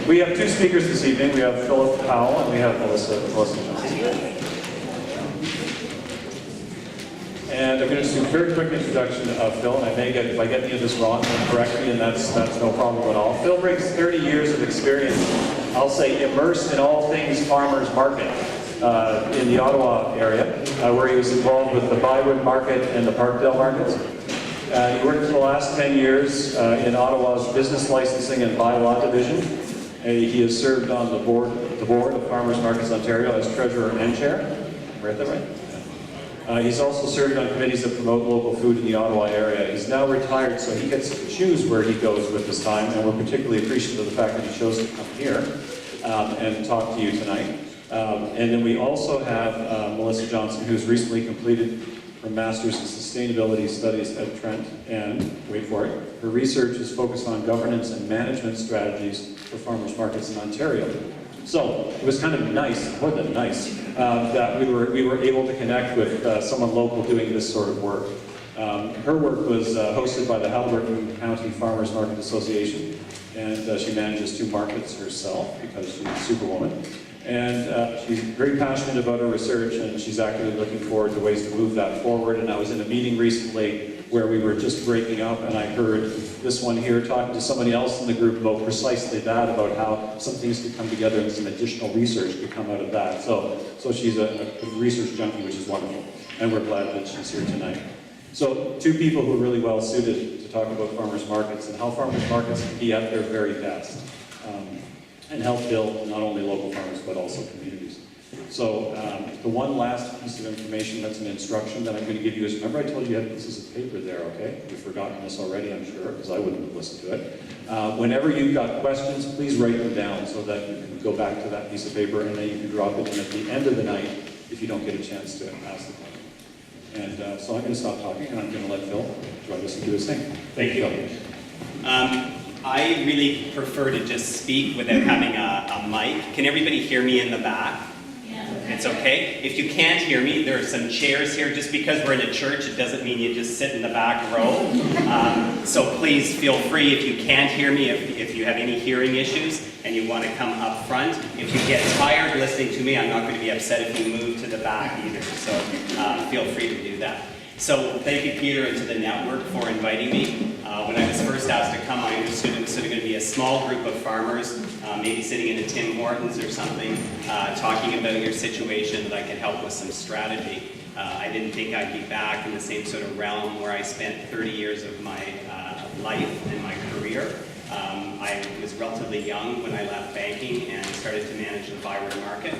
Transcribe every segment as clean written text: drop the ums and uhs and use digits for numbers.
We have two speakers this evening. We have Philip Powell and we have Melissa Johnson. And I'm going to do a very quick introduction of Phil, and if I get any of this wrong, then correct me, and that's no problem at all. Phil brings 30 years of experience, I'll say immersed in all things farmers market in the Ottawa area, where he was involved with the Bywood Market and the Parkdale Markets. He worked for the last 10 years in Ottawa's Business Licensing and Bylaw Division. He has served on the board of Farmers Markets Ontario as treasurer and chair. Read that right? He's also served on committees that promote local food in the Ottawa area. He's now retired, so he gets to choose where he goes with his time, and we're particularly appreciative of the fact that he chose to come here and talk to you tonight. And then we also have Melissa Johnson, who's recently completed her Master's in Sustainability Studies at Trent, and, wait for it, her research is focused on governance and management strategies for farmers markets in Ontario. So it was kind of nice, more than nice, that we were able to connect with someone local doing this sort of work. Her work was hosted by the Haliburton County Farmers Market Association, and she manages 2 markets herself because she's a superwoman. And she's very passionate about her research, and she's actively looking forward to ways to move that forward. And I was in a meeting recently where we were just breaking up, and I heard this one here talking to somebody else in the group about precisely that, about how some things could come together and some additional research could come out of that. So she's a research junkie, which is wonderful, and we're glad that she's here tonight. So 2 people who are really well suited to talk about farmers markets and how farmers markets can be at their very best. And help build not only local farmers, but also communities. So the one last piece of information that's an instruction that I'm going to give you is, remember I told you you had pieces of paper there, okay? You've forgotten this already, I'm sure, because I wouldn't have listened to it. Whenever you've got questions, please write them down so that you can go back to that piece of paper, and then you can drop it in at the end of the night if you don't get a chance to ask the question. And so I'm going to stop talking, and I'm going to let Phil join us and do his thing. Thank you. I really prefer to just speak without having a mic. Can everybody hear me in the back? Yeah. It's okay. If you can't hear me, there are some chairs here. Just because we're in a church, it doesn't mean you just sit in the back row. So please feel free, if you can't hear me, if you have any hearing issues and you want to come up front. If you get tired listening to me, I'm not going to be upset if you move to the back either. So feel free to do that. So thank you, Peter, and to the network for inviting me. When I was first asked to come, I understood it was sort of going to be a small group of farmers, maybe sitting in a Tim Hortons or something, talking about your situation, that I could help with some strategy. I didn't think I'd be back in the same sort of realm where I spent 30 years of my life and my career. I was relatively young when I left banking and started to manage the Bywood Market.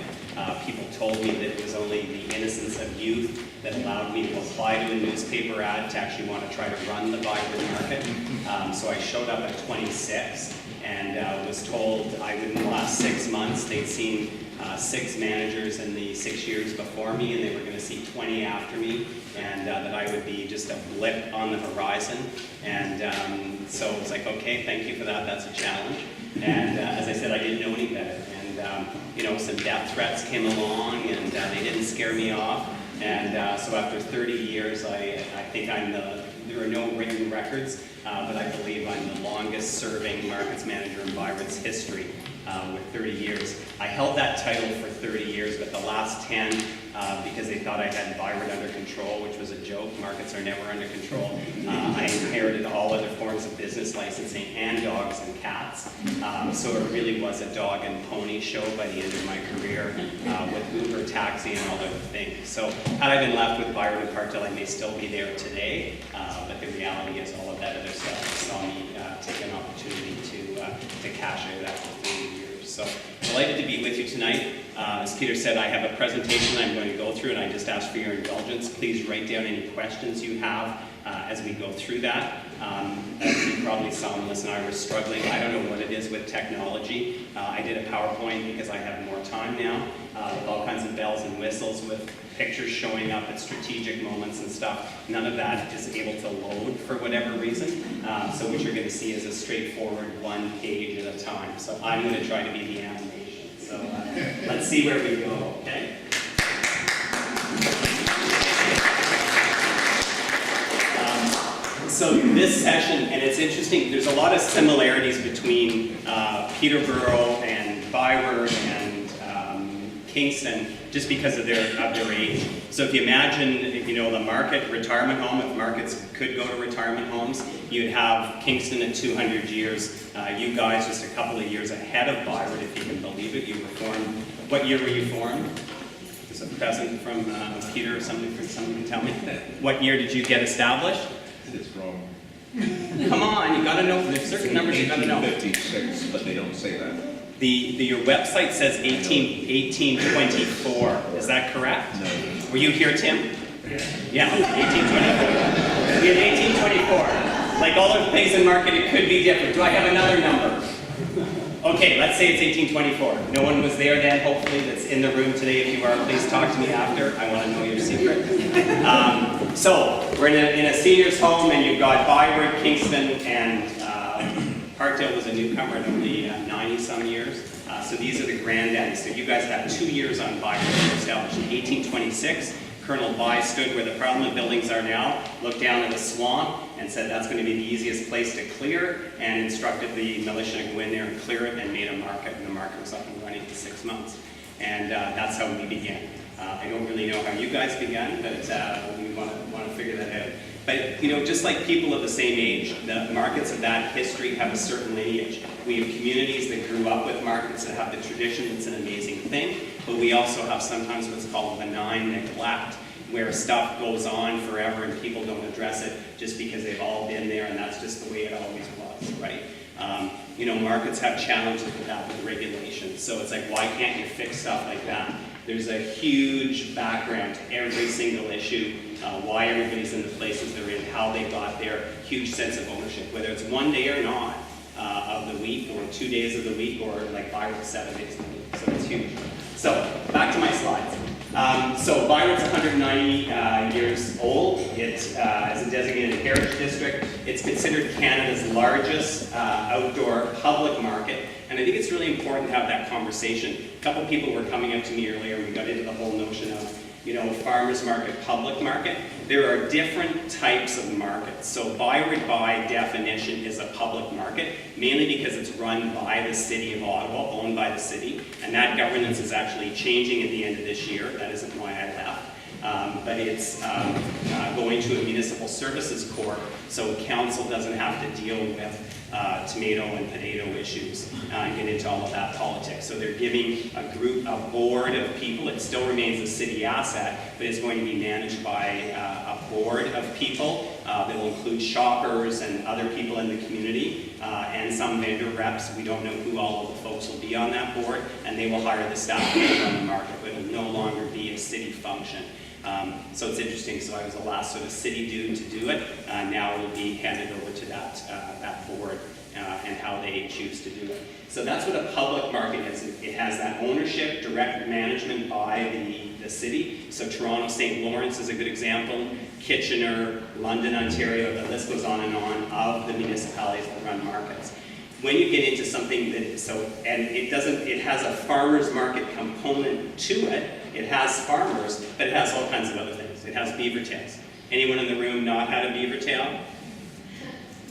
People told me that it was only the innocence of youth that allowed me to apply to a newspaper ad to actually want to try to run the Bywood Market. So I showed up at 26 and was told I wouldn't last 6 months. They'd seen 6 managers in the 6 years before me, and they were going to see 20 after me, and that I would be just a blip on the horizon. And so it was like, okay, thank you for that, that's a challenge. And as I said, I didn't know any better. And you know, some death threats came along, and they didn't scare me off. And so after 30 years, I think there are no written records, but I believe I'm the longest serving markets manager in Bywood's history with 30 years. I held that title for 30 years, but the last 10, because they thought I had Bywood under control, which was a joke. Markets are never under control. I inherited all other forms of business licensing and dogs and cats. So it really was a dog and pony show by the end of my career with Uber, taxi, and all other things. So had I been left with Bywood and Parkdale, I may still be there today. But the reality is all of that other stuff saw me take an opportunity to cash out after 30 years. So delighted to be with you tonight. As Peter said, I have a presentation I'm going to go through, and I just ask for your indulgence. Please write down any questions you have as we go through that. As you probably saw, Melissa and I were struggling. I don't know what it is with technology. I did a PowerPoint because I have more time now, with all kinds of bells and whistles, with pictures showing up at strategic moments and stuff. None of that is able to load for whatever reason. So what you're going to see is a straightforward 1 page at a time. So I'm going to try to be the animation. So let's see where we go, okay? So this session, and it's interesting, there's a lot of similarities between Peterborough and Byward and Kingston, just because of their age. So if you imagine, the market, retirement home, if markets could go to retirement homes, you'd have Kingston at 200 years. You guys just a couple of years ahead of Byward, if you can believe it. You were formed, what year were you formed? Is a present from Peter or somebody can tell me? What year did you get established? It's wrong. Come on, you gotta know, there's certain numbers you gotta know. 1856, but they don't say that. Your website says 1824. Is that correct? No. Were you here, Tim? Yeah, 1824. We had 1824. Like all of the things in market, it could be different. Do I have another number? Okay, let's say it's 1824. No one was there then, hopefully, that's in the room today. If you are, please talk to me after. I want to know your secret. So, we're in a senior's home, and you've got Byward, Kingston, and Parkdale was a newcomer at only 90-some years. So these are the granddaddies. So you guys have 2 years on Byward. Established in 1826. Colonel By stood where the Parliament buildings are now, looked down at the swamp, and said that's going to be the easiest place to clear, and instructed the militia to go in there and clear it, and made a market, and the market was up and running in 6 months. And that's how we began. I don't really know how you guys began, but we want to figure that out. But, just like people of the same age, the markets of that history have a certain lineage. We have communities that grew up with markets that have the tradition. It's an amazing thing. But we also have sometimes what's called benign neglect, where stuff goes on forever and people don't address it just because they've all been there, and that's just the way it always was, right? Markets have challenges with that, with regulations. So it's like, why can't you fix stuff like that? There's a huge background to every single issue, why everybody's in the places they're in, how they got there, huge sense of ownership, whether it's one day or not of the week, or 2 days of the week, or like 5 or 7 days of the week. So it's huge. So back to my slides. So Byron's 190 years old. It is a designated heritage district. It's considered Canada's largest outdoor public market. And I think it's really important to have that conversation. A couple people were coming up to me earlier, and we got into the whole notion of, farmers market, public market. There are different types of markets. So Byward, by definition, is a public market, mainly because it's run by the City of Ottawa, owned by the city, and that governance is actually changing at the end of this year. That isn't why I left. But it's going to a municipal services court, so council doesn't have to deal with tomato and potato issues and get into all of that politics. So they're giving a board of people. It still remains a city asset, but it's going to be managed by a board of people that will include shoppers and other people in the community and some vendor reps. We don't know who all of the folks will be on that board, and they will hire the staff to run the market, but it will no longer be a city function. So it's interesting. So I was the last sort of city dude to do it. Now it will be handed over to that board and how they choose to do it. So that's what a public market is. It has that ownership, direct management by the city. So Toronto, St. Lawrence is a good example. Kitchener, London, Ontario, the list goes on of the municipalities that run markets. When you get into something that, it has a farmer's market component to it. It has farmers, but it has all kinds of other things. It has beaver tails. Anyone in the room not had a beaver tail?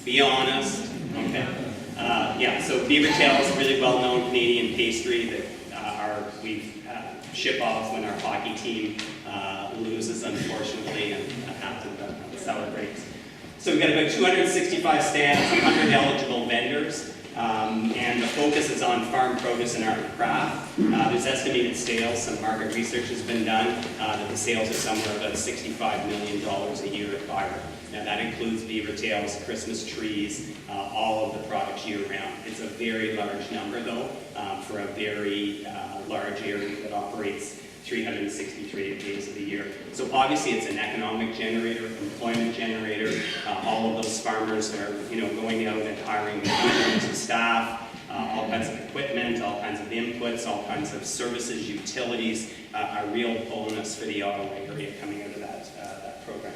Be honest. Okay. So beaver tail is a really well-known Canadian pastry that we ship off when our hockey team loses, unfortunately, and after the sour breaks. So we've got about 265 stands, 100 eligible vendors. And the focus is on farm produce and art and craft. There's estimated sales, some market research has been done, that the sales are somewhere about $65 million a year at Byron. Now that includes beaver tails, Christmas trees, all of the products year round. It's a very large number though, for a very large area that operates 363 days of the year. So obviously it's an economic generator, employment generator. All of those farmers are going out and hiring hundreds of staff, all kinds of equipment, all kinds of inputs, all kinds of services, utilities, a real bonus for the Ottawa area coming out of that program.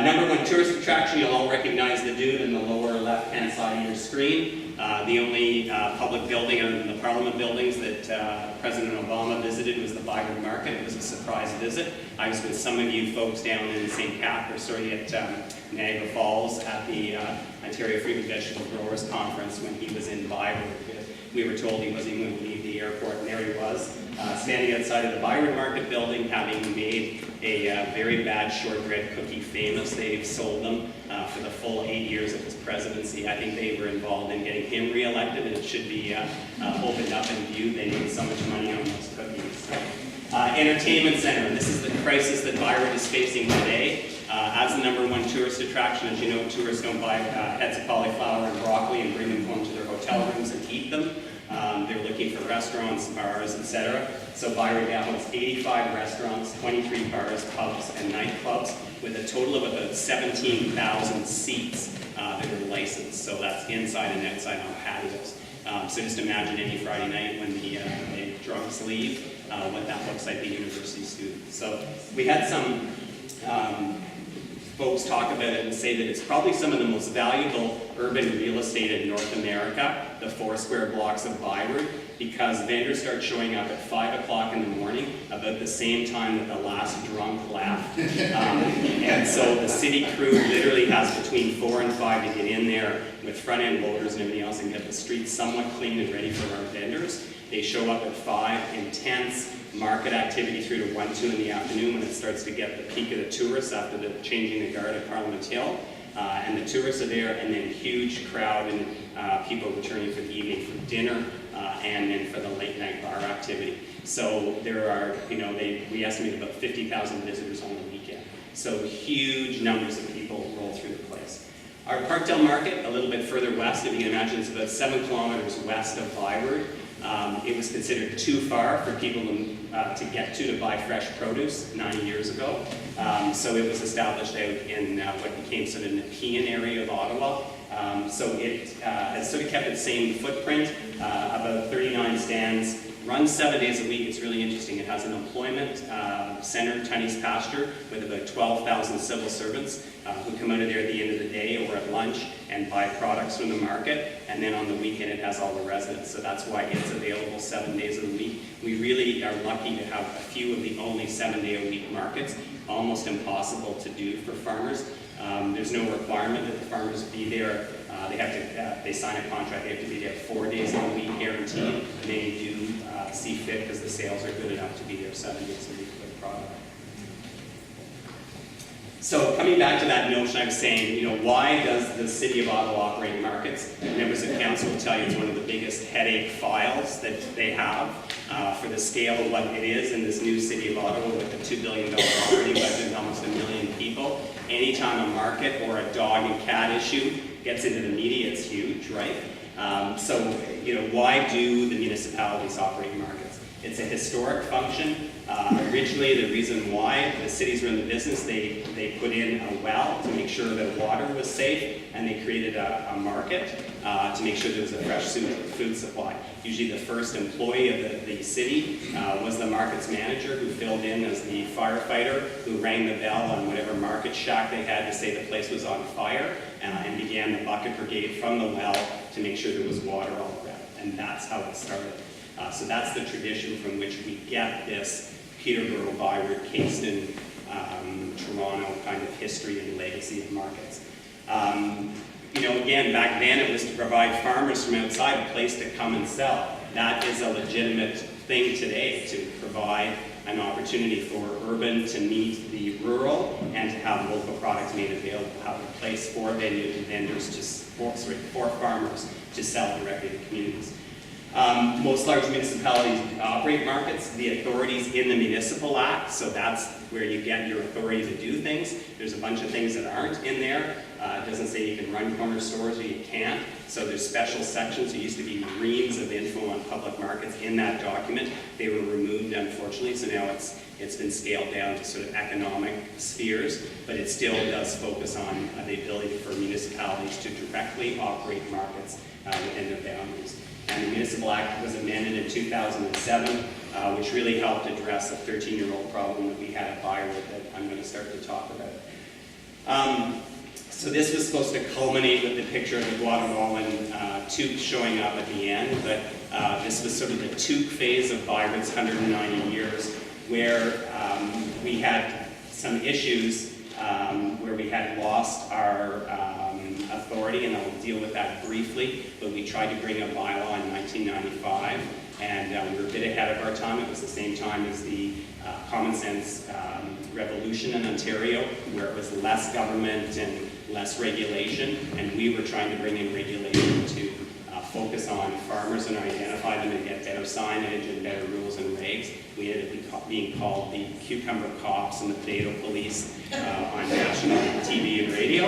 Number one tourist attraction, you'll all recognize the dude in the lower left-hand side of your screen. The only public building other than the Parliament buildings that President Obama visited was the Byward Market. It was a surprise visit. I was with some of you folks down in at Niagara Falls at the Ontario Fruit and Vegetable Growers Conference when he was in Byward with We were told he wasn't even going to leave the airport, and there he was, standing outside of the Byron Market building, having made a very bad shortbread cookie famous. They've sold them for the full 8 years of his presidency. I think they were involved in getting him re-elected, and it should be opened up and viewed. They made so much money on those cookies. Entertainment center, and this is the crisis that Byron is facing today. As the #1 tourist attraction, as you know, tourists don't buy heads of cauliflower and broccoli and bring them home to their hotel rooms and eat them. They're looking for restaurants, bars, etc. So Byron now has 85 restaurants, 23 bars, pubs, and nightclubs, with a total of about 17,000 seats that are licensed. So that's inside and outside on patios. So just imagine any Friday night when the drunks leave, what that looks like the university students. So we had some folks talk about it and say that it's probably some of the most valuable urban real estate in North America, the 4 square blocks of Byron, because vendors start showing up at 5 o'clock in the morning, about the same time that the last drunk left. And so the city crew literally has between 4 and 5 to get in there with front-end loaders and everything else and get the streets somewhat clean and ready for our vendors. They show up at 5, intense market activity through to 1, 2 in the afternoon when it starts to get the peak of the tourists after the changing the guard at Parliament Hill. And the tourists are there, and then huge crowd and people returning for the evening for dinner and then for the late night bar activity. So there are, we estimate about 50,000 visitors on the weekend. So huge numbers of people roll through the place. Our Parkdale Market, a little bit further west, if you can imagine, it's about 7 kilometers west of Byron. It was considered too far for people to get to buy fresh produce 90 years ago. So it was established out in what became sort of the Nepean area of Ottawa. So it has sort of kept its same footprint, about 39 stands, runs 7 days a week. It's really interesting. It has an employment center, Tunney's Pasture, with about 12,000 civil servants who come out of there at the end of the day or at lunch and buy products from the market. And then on the weekend, it has all the residents. So that's why it's available 7 days of the week. We really are lucky to have a few of the only 7-day-a-week markets. Almost impossible to do for farmers. There's no requirement that the farmers be there. They sign a contract. They have to be there 4 days a week, guaranteed. And they do see fit because the sales are good enough to be there 7 days a week for the product. So coming back to that notion, I was saying, why does the City of Ottawa operate markets? Members of council will tell you it's one of the biggest headache files that they have for the scale of what it is in this new City of Ottawa with a $2 billion operating budget and almost 1 million people. Anytime a market or a dog and cat issue gets into the media, it's huge, right? So why do the municipalities operate markets? It's a historic function. Originally, the reason why the cities were in the business, they put in a well to make sure that water was safe, and they created a market to make sure there was a fresh food supply. Usually the first employee of the city was the market's manager, who filled in as the firefighter, who rang the bell on whatever market shack they had to say the place was on fire, and began the bucket brigade from the well to make sure there was water all around. And that's how it started. So that's the tradition from which we get this Peterborough, Byron, Kingston, Toronto kind of history and legacy of markets. Again, back then it was to provide farmers from outside a place to come and sell. That is a legitimate thing today, to provide an opportunity for urban to meet the rural and to have local products made available, have a place for vendors, for farmers to sell directly to communities. Most large municipalities operate markets. The authorities in the Municipal Act, so that's where you get your authority to do things. There's a bunch of things that aren't in there. It doesn't say you can run corner stores or you can't. So there's special sections. There used to be reams of info on public markets in that document. They were removed, unfortunately, so now it's been scaled down to sort of economic spheres, but it still does focus on the ability for municipalities to directly operate markets within their boundaries. And the Municipal Act was amended in 2007, which really helped address a 13-year-old problem that we had at Byron that I'm going to start to talk about. So this was supposed to culminate with the picture of the Guatemalan toque showing up at the end, but this was sort of the toque phase of Byron's 190 years, where we had some issues where we had lost our authority, and I'll deal with that briefly, but we tried to bring a bylaw in 1995, and we were a bit ahead of our time. It was the same time as the common sense revolution in Ontario, where it was less government and less regulation, and we were trying to bring in regulation to focus on farmers and identify them and get better signage and better rules and regs. We ended up being called the cucumber cops and the potato police on national TV and radio.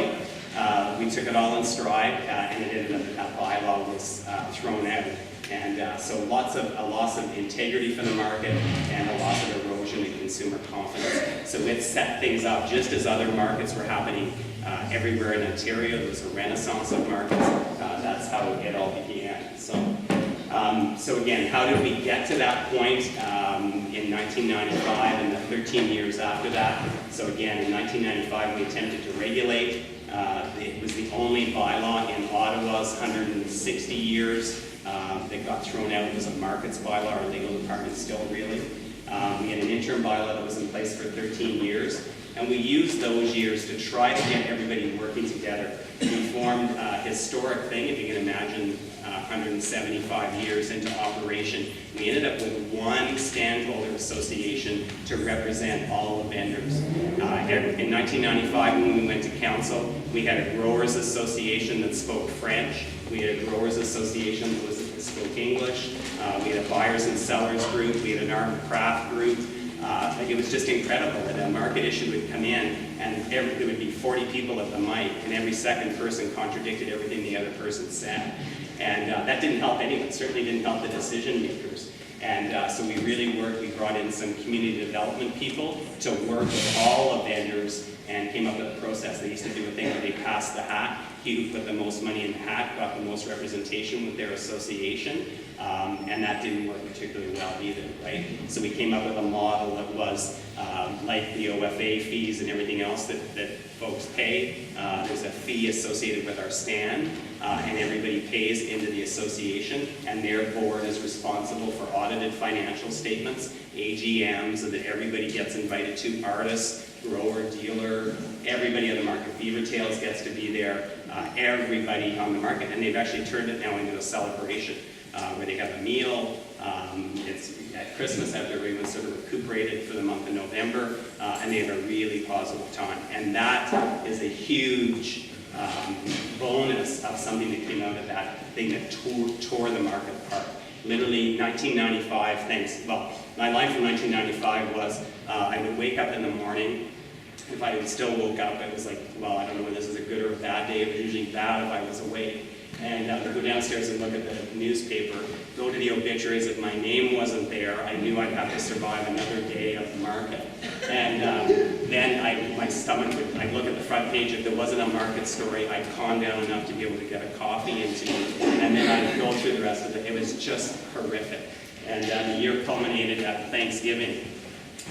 We took it all in stride, and it ended up that bylaw was thrown out. And so a loss of integrity for the market and a loss of erosion in consumer confidence. So it set things up just as other markets were happening everywhere in Ontario. There was a renaissance of markets. That's how it all began. So again, how did we get to that point in 1995 and the 13 years after that? So again, in 1995, we attempted to regulate. It was the only bylaw in Ottawa's 160 years that got thrown out. It was a markets bylaw. Our legal department still really. We had an interim bylaw that was in place for 13 years. And we used those years to try to get everybody working together. We formed a historic thing, if you can imagine, 175 years into operation. We ended up with one standholder association to represent all the vendors. In 1995, when we went to council, we had a growers association that spoke French. We had a growers association that spoke English. We had a buyers and sellers group. We had an art and craft group. It was just incredible that a market issue would come in and there would be 40 people at the mic, and every second person contradicted everything the other person said. And that didn't help anyone, certainly didn't help the decision makers. And so we really worked, we brought in some community development people to work with all the vendors and came up with a process. They used to do a thing where they passed the hat. He who put the most money in the hat got the most representation with their association. And that didn't work particularly well either, right? So we came up with a model that was like the OFA fees and everything else that folks pay. There's a fee associated with our stand, and everybody pays into the association, and their board is responsible for audited financial statements, AGMs, and that everybody gets invited to, artists, grower, dealer, everybody on the market. Beaver Tails gets to be there, everybody on the market, and they've actually turned it now into a celebration. Where they have a meal. It's at Christmas after everyone sort of recuperated for the month of November, and they have a really positive time. And that is a huge bonus of something that came out of that thing that tore the market apart. Literally 1995, my life in 1995 was I would wake up in the morning. If I still woke up, it was like, well, I don't know whether this is a good or a bad day. It was usually bad if I was awake. And I'd go downstairs and look at the newspaper, go to the obituaries. If my name wasn't there, I knew I'd have to survive another day of the market. And then my stomach would, I'd look at the front page. If there wasn't a market story, I'd calm down enough to be able to get a coffee into, and then I'd go through the rest of it. It was just horrific. And the year culminated at Thanksgiving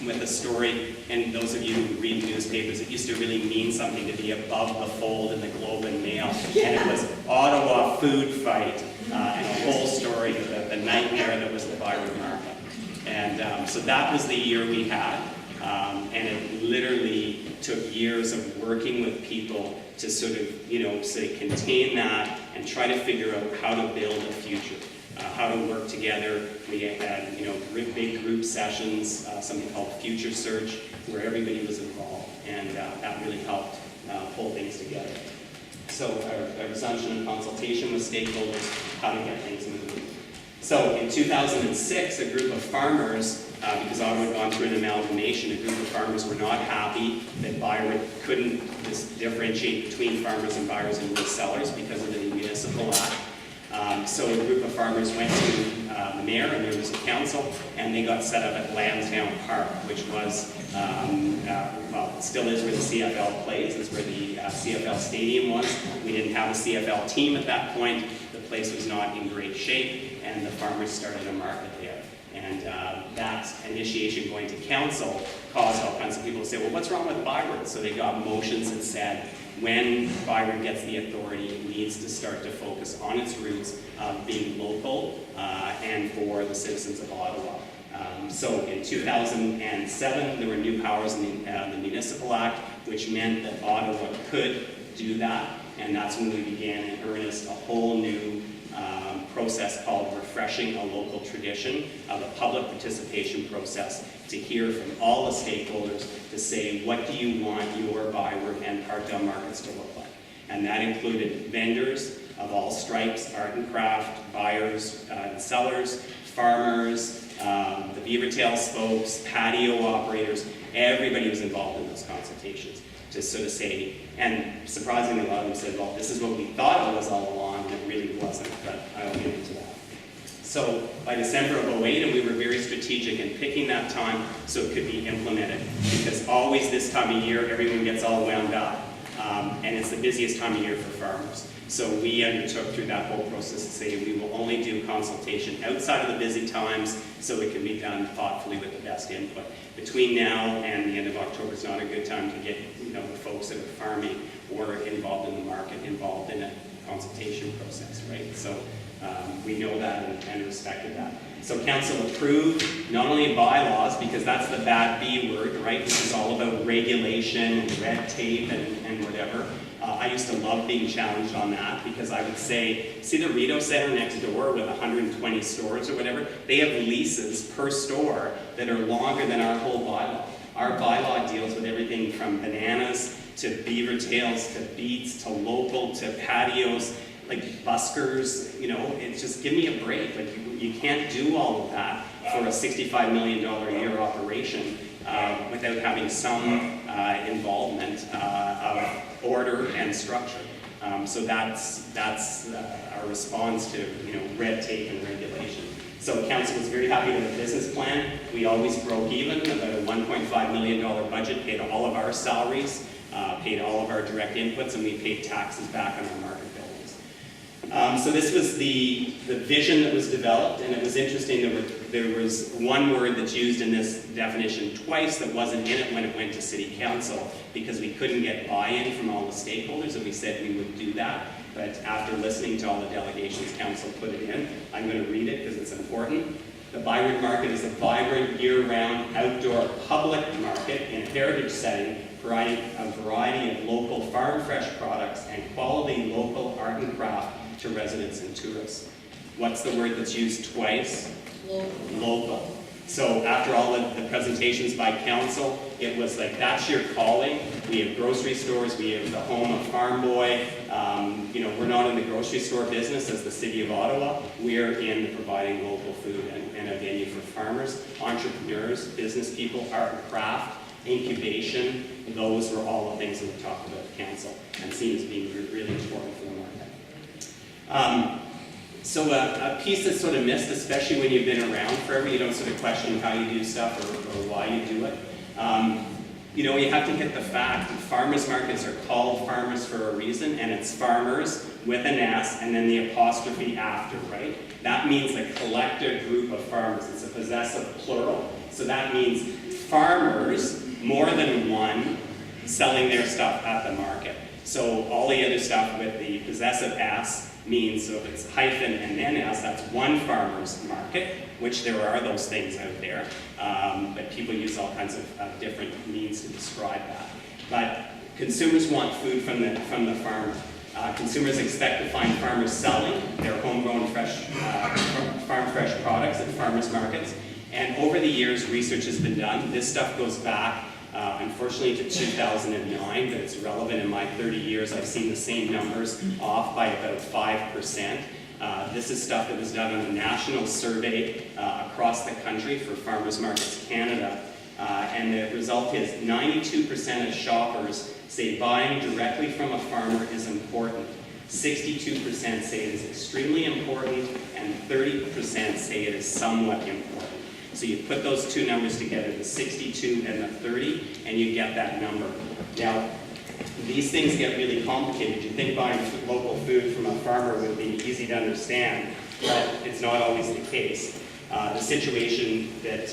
with a story, and those of you who read newspapers, it used to really mean something to be above the fold in the Globe and Mail, and it was Ottawa food fight, and a whole story of the nightmare that was the Byron market. And so that was the year we had, and it literally took years of working with people to sort of, say, contain that and try to figure out how to build a future. How to work together. We had, big group sessions, something called Future Search, where everybody was involved, and that really helped pull things together. So our resumption of consultation with stakeholders, how to get things moving. So in 2006, a group of farmers, because Ottawa had gone through an amalgamation, a group of farmers were not happy that Byron couldn't differentiate between farmers and buyers and sellers because of the Municipal Act. So a group of farmers went to the mayor and there was a council, and they got set up at Lansdowne Park, which was, it still is where the CFL plays. It's where the CFL stadium was. We didn't have a CFL team at that point. The place was not in great shape, and the farmers started a market there. And that initiation going to council caused all kinds of people to say, well, what's wrong with Byron? So they got motions that said, when Byron gets the authority, it needs to start to focus on its roots of being local and for the citizens of Ottawa. So in 2007, there were new powers in the Municipal Act, which meant that Ottawa could do that. and that's when we began in earnest a whole new process called Refreshing a Local Tradition, of a public participation process to hear from all the stakeholders to say, what do you want your Byward and Parkdale markets to look like? And that included vendors of all stripes, art and craft, buyers and sellers, farmers, the beaver tail spokes, patio operators. Everybody was involved in those consultations to sort of say, and surprisingly a lot of them said, well, this is what we thought it was all along, and it really wasn't, but I'll get into that. So by December of '08, and we were very strategic in picking that time so it could be implemented, because always this time of year, everyone gets all wound up, and it's the busiest time of year for farmers. So we undertook through that whole process to say we will only do consultation outside of the busy times so it can be done thoughtfully with the best input. Between now and the end of October is not a good time to get the folks that are farming or involved in the market involved in a consultation process, right? So we know that and respected that. So council approved not only bylaws, because that's the bad B word, right? This is all about regulation and red tape and whatever. I used to love being challenged on that, because I would say, see the Rito Center next door with 120 stores or whatever? They have leases per store that are longer than our whole bylaw. Our bylaw deals with everything from bananas to beaver tails to beets to local to patios, like buskers, it's just, give me a break. Like you can't do all of that for a $65 million a year operation without having some involvement of order and structure. So that's our response to red tape and regulation. So council was very happy with the business plan. We always broke even, about a $1.5 million budget, paid all of our salaries, paid all of our direct inputs, and we paid taxes back on our market buildings. So this was the vision that was developed, and it was interesting. There was one word that's used in this definition twice that wasn't in it when it went to City Council, because we couldn't get buy-in from all the stakeholders, and we said we would do that. But after listening to all the delegations, Council put it in. I'm going to read it because it's important. The Byward Market is a vibrant, year-round, outdoor public market in a heritage setting, providing a variety of local farm fresh products and quality local art and craft to residents and tourists. What's the word that's used twice? Local. So after all the presentations by council, it was like, that's your calling. We have grocery stores, we have the home of Farm Boy. We're not in the grocery store business as the city of Ottawa. We're in providing local food and a venue for farmers, entrepreneurs, business people, art and craft, incubation. Those were all the things that we talked about at council and seen as being really important for the market. So a piece that's sort of missed, especially when you've been around forever, you don't sort of question how you do stuff or why you do it. You have to hit the fact that farmers markets are called farmers for a reason, and it's farmers with an S and then the apostrophe after, right? That means a collective group of farmers. It's a possessive plural. So that means farmers, more than one, selling their stuff at the market. So all the other stuff with the possessive S means, so if it's hyphen and then S, that's one farmer's market, which there are those things out there, but people use all kinds of different means to describe that. But consumers want food from the farmer. Consumers expect to find farmers selling their homegrown farm fresh products at farmers markets. And over the years, research has been done. This stuff goes back, unfortunately, to 2009, but it's relevant. In my 30 years, I've seen the same numbers, off by about 5%. This is stuff that was done on a national survey across the country for Farmers Markets Canada. And the result is 92% of shoppers say buying directly from a farmer is important. 62% say it is extremely important, and 30% say it is somewhat important. So you put those two numbers together, the 62 and the 30, and you get that number. Now, these things get really complicated. You think buying local food from a farmer would be easy to understand, but it's not always the case. The situation that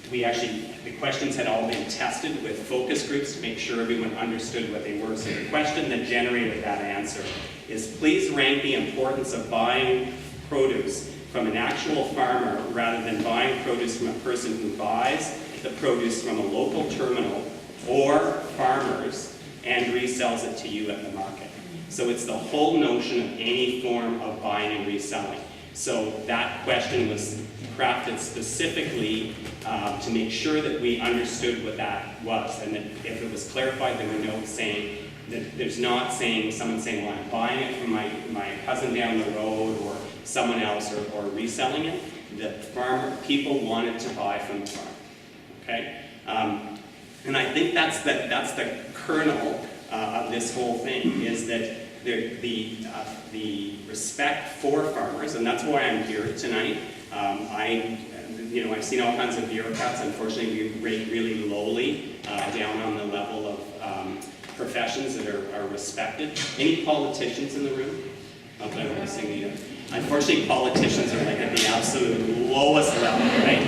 the questions had all been tested with focus groups to make sure everyone understood what they were. So the question that generated that answer is, please rank the importance of buying produce from an actual farmer rather than buying produce from a person who buys the produce from a local terminal or farmers and resells it to you at the market. So it's the whole notion of any form of buying and reselling. So that question was crafted specifically to make sure that we understood what that was, and that if it was clarified, there were notes saying that there's not someone saying, well, I'm buying it from my cousin down the road or someone else, or reselling it. The people wanted to buy from the farm. Okay, and I think that's the kernel of this whole thing, is that the respect for farmers, and that's why I'm here tonight. I've seen all kinds of bureaucrats. Unfortunately, we rate really lowly down on the level of professions that are respected. Any politicians in the room? Unfortunately, politicians are like at the absolute lowest level, right?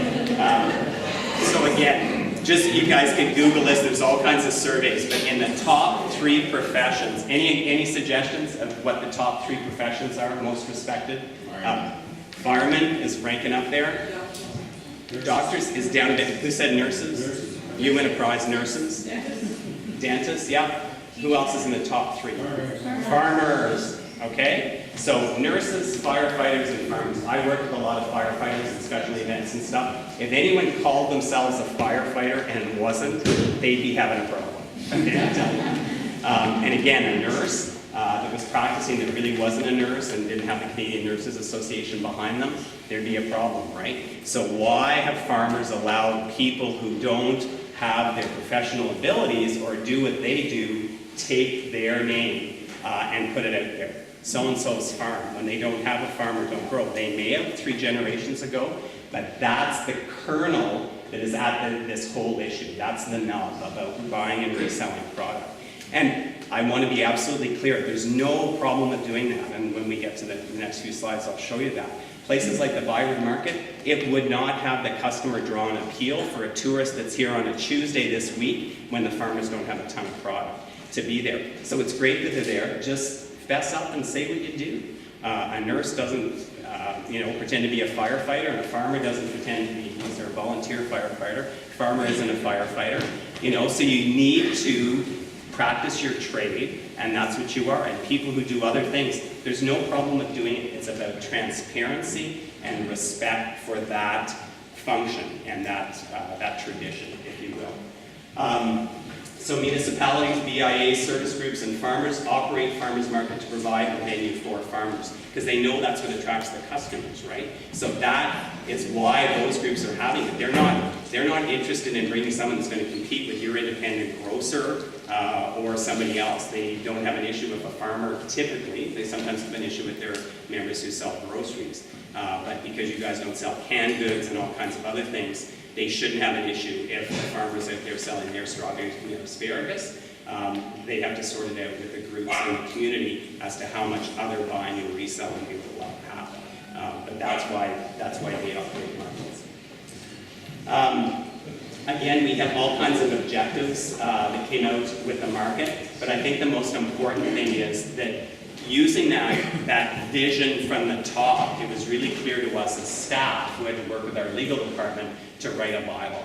So again, just you guys can Google this. There's all kinds of surveys, but in the top 3 professions, any suggestions of what the top 3 professions are most respected? Fireman is ranking up there. Doctors is down a bit. Who said nurses? You win a prize. Nurses. Dentists. Yeah. Who else is in the top 3? Farmers. Okay. So nurses, firefighters, and farmers. I work with a lot of firefighters and special events and stuff. If anyone called themselves a firefighter and wasn't, they'd be having a problem. Okay, I tell you. And again, a nurse that was practicing that really wasn't a nurse and didn't have the Canadian Nurses Association behind them, there'd be a problem, right? So why have farmers allowed people who don't have their professional abilities or do what they do take their name and put it out there? So-and-so's farm. When they don't have a farm or don't grow. They may have 3 generations ago, but that's the kernel that is at this whole issue. That's the nub about buying and reselling product. And I want to be absolutely clear, there's no problem with doing that. And when we get to the next few slides, I'll show you that. Places like the Byron Market, it would not have the customer-drawn appeal for a tourist that's here on a Tuesday this week when the farmers don't have a ton of product to be there. So it's great that they're there. Just fess up and say what you do. A nurse doesn't, pretend to be a firefighter, and a farmer doesn't pretend to be, unless they're a volunteer firefighter. Farmer isn't a firefighter. So you need to practice your trade, and that's what you are. And people who do other things, there's no problem with doing it. It's about transparency and respect for that function and that tradition, if you will. So municipalities, BIAs, service groups, and farmers operate farmers market to provide a venue for farmers, because they know that's what attracts the customers, right? So that is why those groups are having it. They're not interested in bringing someone that's going to compete with your independent grocer or somebody else. They don't have an issue with a farmer typically. They sometimes have an issue with their members who sell groceries. But because you guys don't sell canned goods and all kinds of other things, they shouldn't have an issue if the farmers out there selling their strawberries and their asparagus. They have to sort it out with the groups in the community as to how much other buying and reselling they would allow to happen. But that's why they operate markets. Again, we have all kinds of objectives that came out with the market, but I think the most important thing is that using that vision from the top, it was really clear to us as staff who had to work with our legal department to write a bylaw,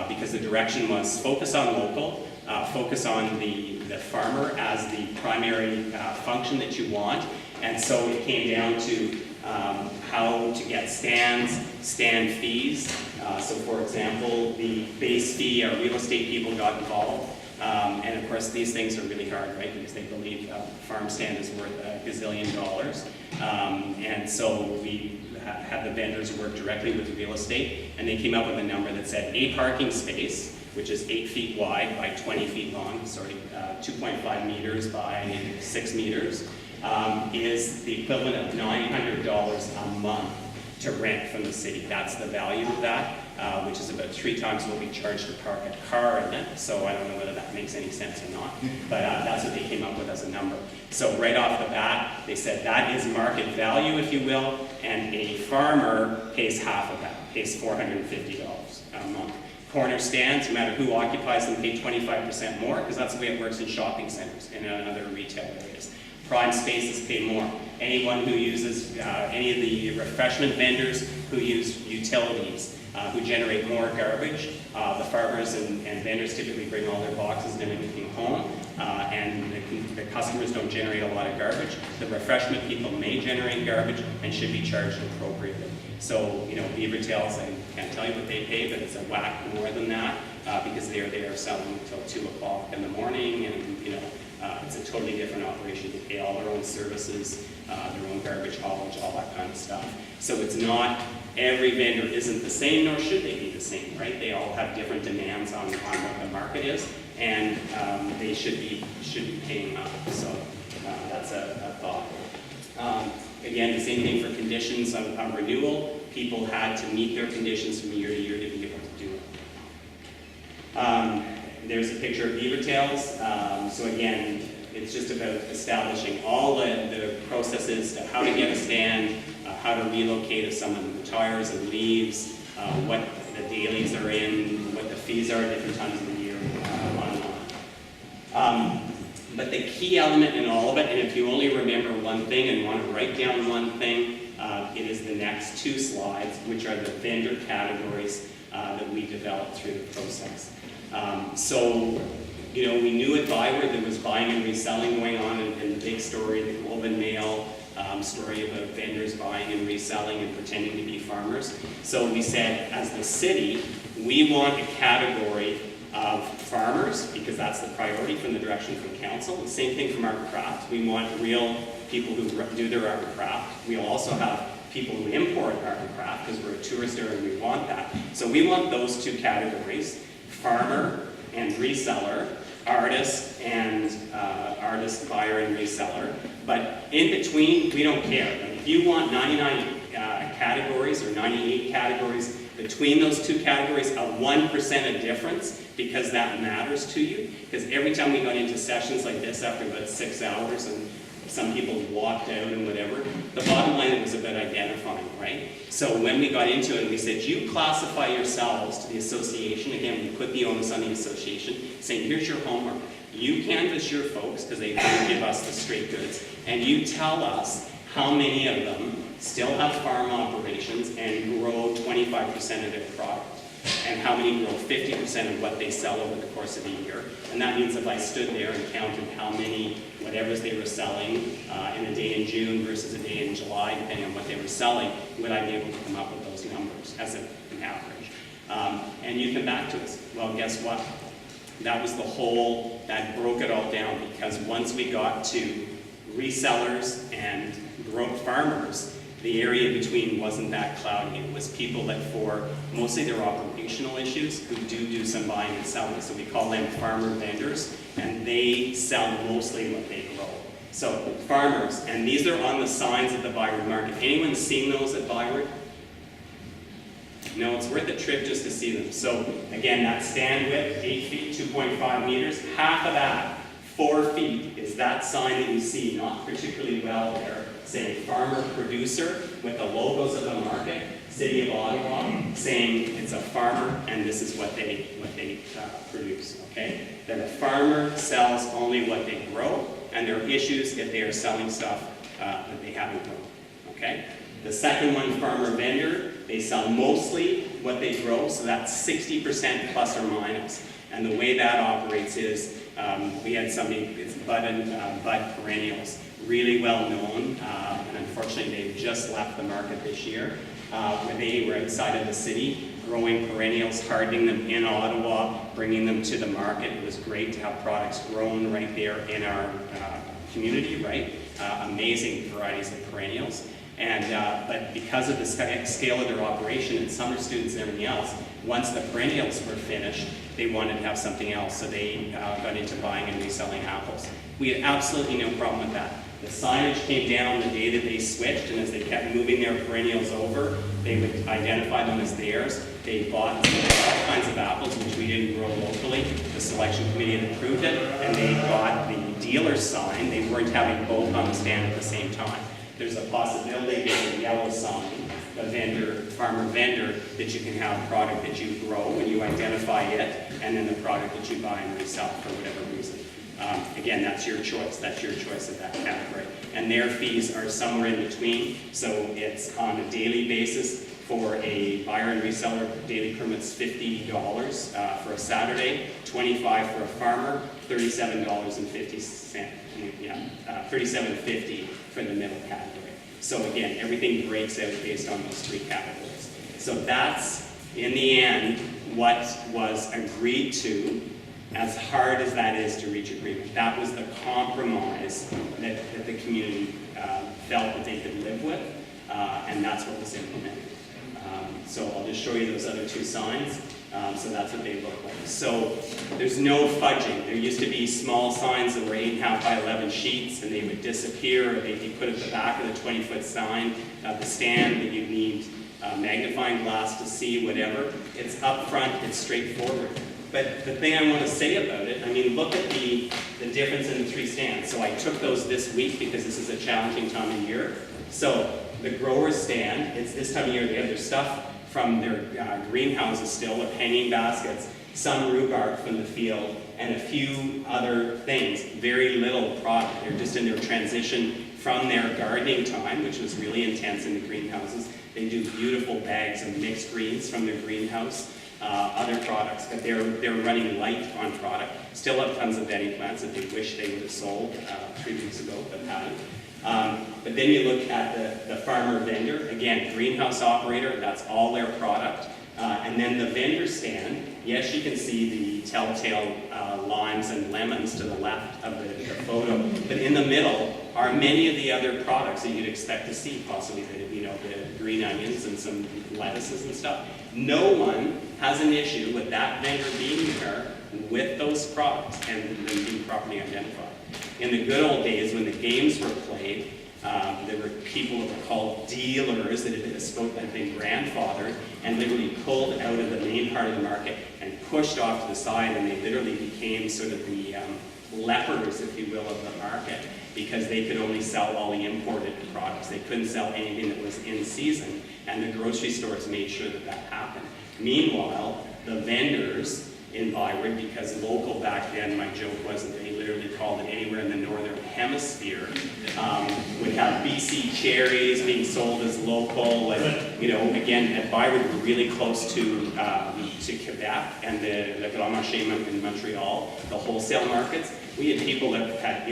because the direction was focus on local, focus on the farmer as the primary function that you want, and so it came down to how to get stand fees. So for example, the base fee, our real estate people got involved. And of course, these things are really hard, right? Because they believe a farm stand is worth $1 gazillion. And so we had the vendors work directly with real estate, and they came up with a number that said a parking space, which is 8 feet wide by 20 feet long, 2.5 meters by 6 meters, is the equivalent of $900 a month to rent from the city. That's the value of that, which is about 3 times what we charge to park a car in it. So I don't know whether that makes any sense or not, but that's what they came up with as a number. So right off the bat, they said that is market value, if you will, and a farmer pays half of that, pays $450 a month. Corner stands, no matter who occupies them, pay 25% more, because that's the way it works in shopping centers and other retail areas. Prime spaces pay more. Anyone who uses, any of the refreshment vendors who use utilities, who generate more garbage. The farmers and vendors typically bring all their boxes and everything home, and the customers don't generate a lot of garbage. The refreshment people may generate garbage and should be charged appropriately. So, Beaver Tails, I can't tell you what they pay, but it's a whack more than that, because they're there selling until 2 o'clock in the morning, and it's a totally different operation. They pay all their own services, their own garbage haulage, all that kind of stuff. So it's not, every vendor isn't the same, nor should they be the same, right? They all have different demands on what the market is, and they should be paying up. So that's a thought. Again, the same thing for conditions on renewal. People had to meet their conditions from year to year to be able to do it. There's a picture of Beaver Tails. So again, it's just about establishing all the processes to how to get a stand, how to relocate if someone retires and leaves, what the dailies are in, what the fees are at different times of the year, on and on. But the key element in all of it, and if you only remember one thing and want to write down one thing, it is the next 2 slides, which are the vendor categories that we developed through the process. So, we knew at Byward there was buying and reselling going on, and the big story, the Globe and Mail story about vendors buying and reselling and pretending to be farmers. So we said, as the city, we want a category of farmers, because that's the priority from the direction from council. The same thing from art and craft. We want real people who do their art and craft. We'll also have people who import art and craft, because we're a tourist area and we want that. So we want those 2 categories, farmer and reseller, artist and artist, buyer and reseller. But in between, we don't care. If you want 99 categories or 98 categories, between those 2 categories, a 1% of difference, because that matters to you. Because every time we got into sessions like this after about 6 hours, and some people walked out and whatever, the bottom line, it was about identifying, right? So when we got into it, and we said, you classify yourselves to the association. Again, we put the onus on the association, saying, here's your homework. You canvass your folks, because they don't give us the straight goods, and you tell us how many of them still have farm operations and grow 25% of their product, and how many grow 50% of what they sell over the course of the year. And that means if I stood there and counted how many whatevers they were selling in a day in June versus a day in July, depending on what they were selling, would I be able to come up with those numbers as an average? And you come back to us. Well, guess what? That was that broke it all down, because once we got to resellers and farmers, the area between wasn't that cloudy. It was people that, for mostly their operational issues, who do some buying and selling. So we call them farmer vendors, and they sell mostly what they grow. So farmers, and these are on the signs at the Byward Market. Anyone seen those at Byward? No, it's worth a trip just to see them. So again, that stand width, 8 feet, 2.5 meters, half of that, 4 feet, is that sign that you see, not particularly well there, saying farmer producer with the logos of the market, City of Ottawa, saying it's a farmer and this is what they produce, okay? That a farmer sells only what they grow, and there are issues if they are selling stuff that they haven't grown, okay? The second one, farmer vendor, they sell mostly what they grow, so that's 60% plus or minus. And the way that operates is, we had somebody, it's Bud Perennials, really well known, and unfortunately they've just left the market this year, where they were outside of the city, growing perennials, hardening them in Ottawa, bringing them to the market. It was great to have products grown right there in our community, right? Amazing varieties of perennials. And, but because of the scale of their operation and summer students and everything else, once the perennials were finished, they wanted to have something else, so they got into buying and reselling apples. We had absolutely no problem with that. The signage came down the day that they switched, and as they kept moving their perennials over, they would identify them as theirs. They bought all kinds of apples, which we didn't grow locally. The selection committee had approved it, and they got the dealer's sign. They weren't having both on the stand at the same time. There's a possibility with a yellow sign, a vendor, farmer vendor, that you can have a product that you grow when you identify it, and then the product that you buy and resell for whatever reason. Again, that's your choice. That's your choice of that category. And their fees are somewhere in between. So it's on a daily basis, For a buyer and reseller, daily permit's $50 for a Saturday, $25 for a farmer, $37.50. Yeah, $37.50 for the middle category. So again, everything breaks out based on those three categories. So that's, in the end, what was agreed to, as hard as that is to reach agreement. That was the compromise that the community felt that they could live with, and that's what was implemented. So I'll just show you those other two signs. So that's what they look like. So there's no fudging. There used to be small signs that were 8.5 by 11 sheets, and they would disappear, or they'd be put at the back of the 20-foot sign at the stand that you'd need magnifying glass to see, whatever. It's up front, it's straightforward. But the thing I want to say about it, I mean, look at the difference in the three stands. So I took those this week because this is a challenging time of year. So the grower stand, it's this time of year, they have their stuff from their greenhouses still, or hanging baskets, some rhubarb from the field, and a few other things. Very little product. They're just in their transition from their gardening time, which was really intense in the greenhouses. They do beautiful bags of mixed greens from their greenhouse, other products, but they're running light on product. Still have tons of bedding plants that they wish they would have sold 3 weeks ago, but haven't. But then you look at the farmer vendor, again, greenhouse operator, that's all their product. And then the vendor stand, yes, you can see the telltale limes and lemons to the left of the photo, but in the middle are many of the other products that you'd expect to see, possibly the green onions and some lettuces and stuff. No one has an issue with that vendor being there with those products and them being properly identified. In the good old days, when the games were played, there were people that were called dealers that had been grandfathered and literally pulled out of the main part of the market and pushed off to the side, and they literally became sort of the lepers, if you will, of the market, because they could only sell all the imported products. They couldn't sell anything that was in season, and the grocery stores made sure that that happened. Meanwhile, the vendors in Byron, because local back then, my joke was that they literally called it anywhere in the northern hemisphere, would have BC cherries being sold as local, and again, at Byron, we're really close to Quebec and the Grand Marché in Montreal, the wholesale markets. We had people that had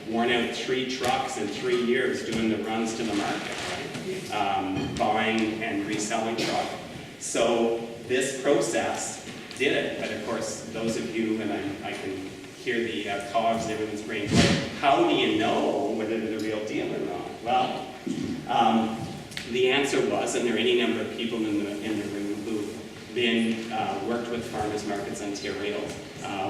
worn out 3 trucks in 3 years doing the runs to the market, right? Buying and reselling truck. So this process did it, but of course, those of you, and I can hear the cogs in everyone's brain, how do you know whether they're the real deal or not? Well, the answer was, and there are any number of people in the room who've been worked with Farmers Markets Ontario,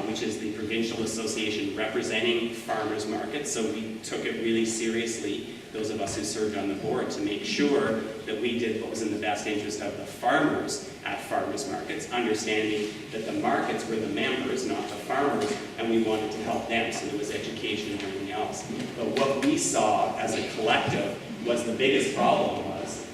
which is the provincial association representing farmers markets. So we took it really seriously, those of us who served on the board, to make sure that we did what was in the best interest of the farmers at farmers markets, understanding that the markets were the members, not the farmers, and we wanted to help them, so there was education and everything else. But what we saw as a collective was the biggest problem was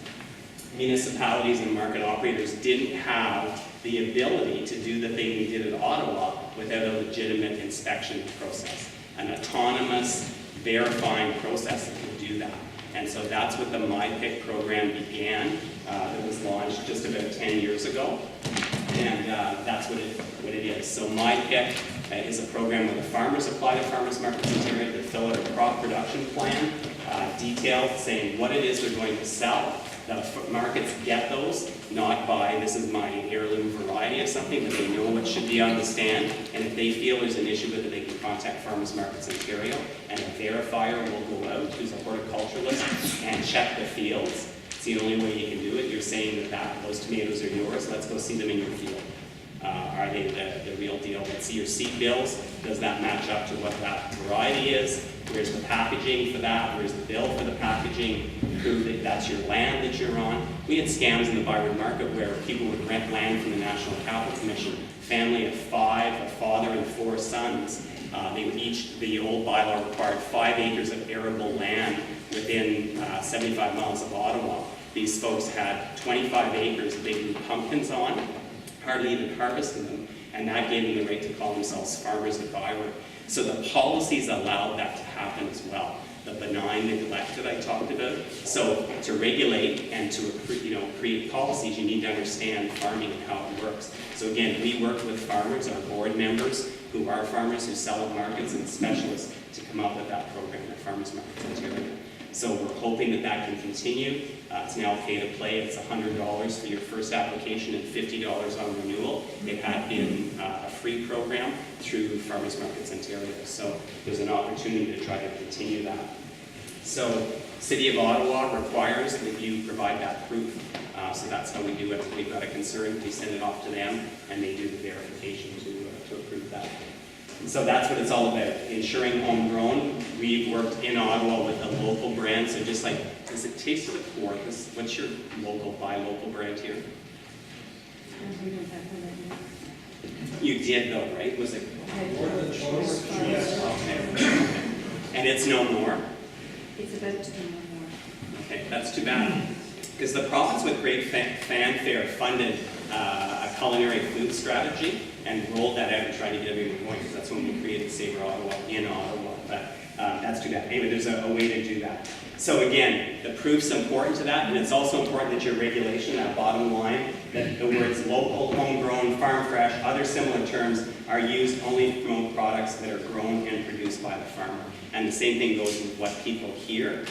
municipalities and market operators didn't have the ability to do the thing we did at Ottawa without a legitimate inspection process, an autonomous verifying process that could do that. And so that's what the MyPick program began. It was launched just about 10 years ago, and that's what it is. So MyPick is a program where the farmers apply to Farmers Markets Ontario to fill out a crop production plan, detailed, saying what it is they're going to sell. The markets get those, not by, this is my heirloom variety of something, but they know what should be on the stand, and if they feel there's an issue with it, they can contact Farmers Markets Ontario, and a verifier will go out, who's a horticulturalist, and check the fields. It's the only way you can do it. You're saying that those tomatoes are yours, let's go see them in your field. Are they the real deal? Let's see your seed bills. Does that match up to what that variety is? Where's the packaging for that? Where's the bill for the packaging? Prove that that's your land that you're on. We had scams in the Byron market where people would rent land from the National Capital Commission. Family of 5, a father and 4 sons. They would the old bylaw required 5 acres of arable land within 75 miles of Ottawa. These folks had 25 acres that they grew pumpkins on, hardly even harvested them, and that gave them the right to call themselves farmers at Byron. So the policies allowed that to happen as well. the benign neglect that I talked about. So to regulate and to create policies, you need to understand farming and how it works. So again, we work with farmers, our board members, who are farmers who sell at markets, and specialists to come up with that program at Farmers Markets Ontario. So we're hoping that that can continue. It's now pay to play. It's $100 for your first application and $50 on renewal. It had been a free program through Farmers Markets Ontario. So there's an opportunity to try to continue that. So City of Ottawa requires that you provide that proof. So that's how we do it. We've got a concern, we send it off to them, and they do the verification to approve that. So that's what it's all about, ensuring homegrown. We've worked in Ottawa with a local brand, so just like, does it taste of the core? What's your buy local brand here? You did though, right? Was it? Okay. And it's no more? It's about to be no more. Okay, that's too bad. Because the province with great fanfare funded a culinary food strategy and rolled that out and tried to get everyone going, because that's when we created Savor Ottawa in Ottawa. But that's too bad. Anyway, there's a way to do that. So again, the proof's important to that, and it's also important that your regulation, that bottom line, that the words local, homegrown, farm fresh, other similar terms are used only to promote products that are grown and produced by the farmer. And the same thing goes with what people hear.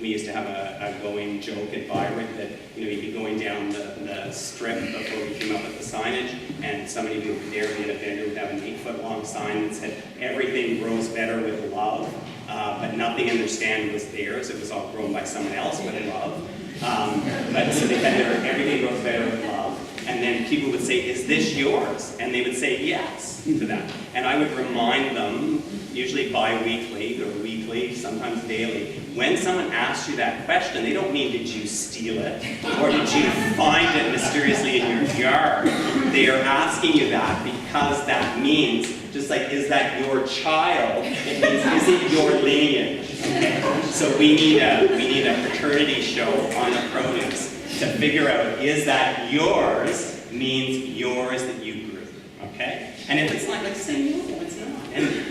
We used to have a going joke at Byron that you'd be going down the strip before we came up with the signage, and somebody who would there be at a vendor would have an 8-foot-long sign that said, "Everything grows better with love," but nothing in their stand was theirs. It was all grown by someone else, but in love. But so they had their "Everything grows better with love," and then people would say, "Is this yours?" And they would say yes to that. And I would remind them, usually bi-weekly or weekly, sometimes daily, when someone asks you that question, they don't mean did you steal it or did you find it mysteriously in your yard. They are asking you that because that means, just like is that your child, it means is it your lineage. Okay? So we need a paternity show on the produce to figure out is that yours means yours that you grew. Okay? And if it's not, like say no, it's not. And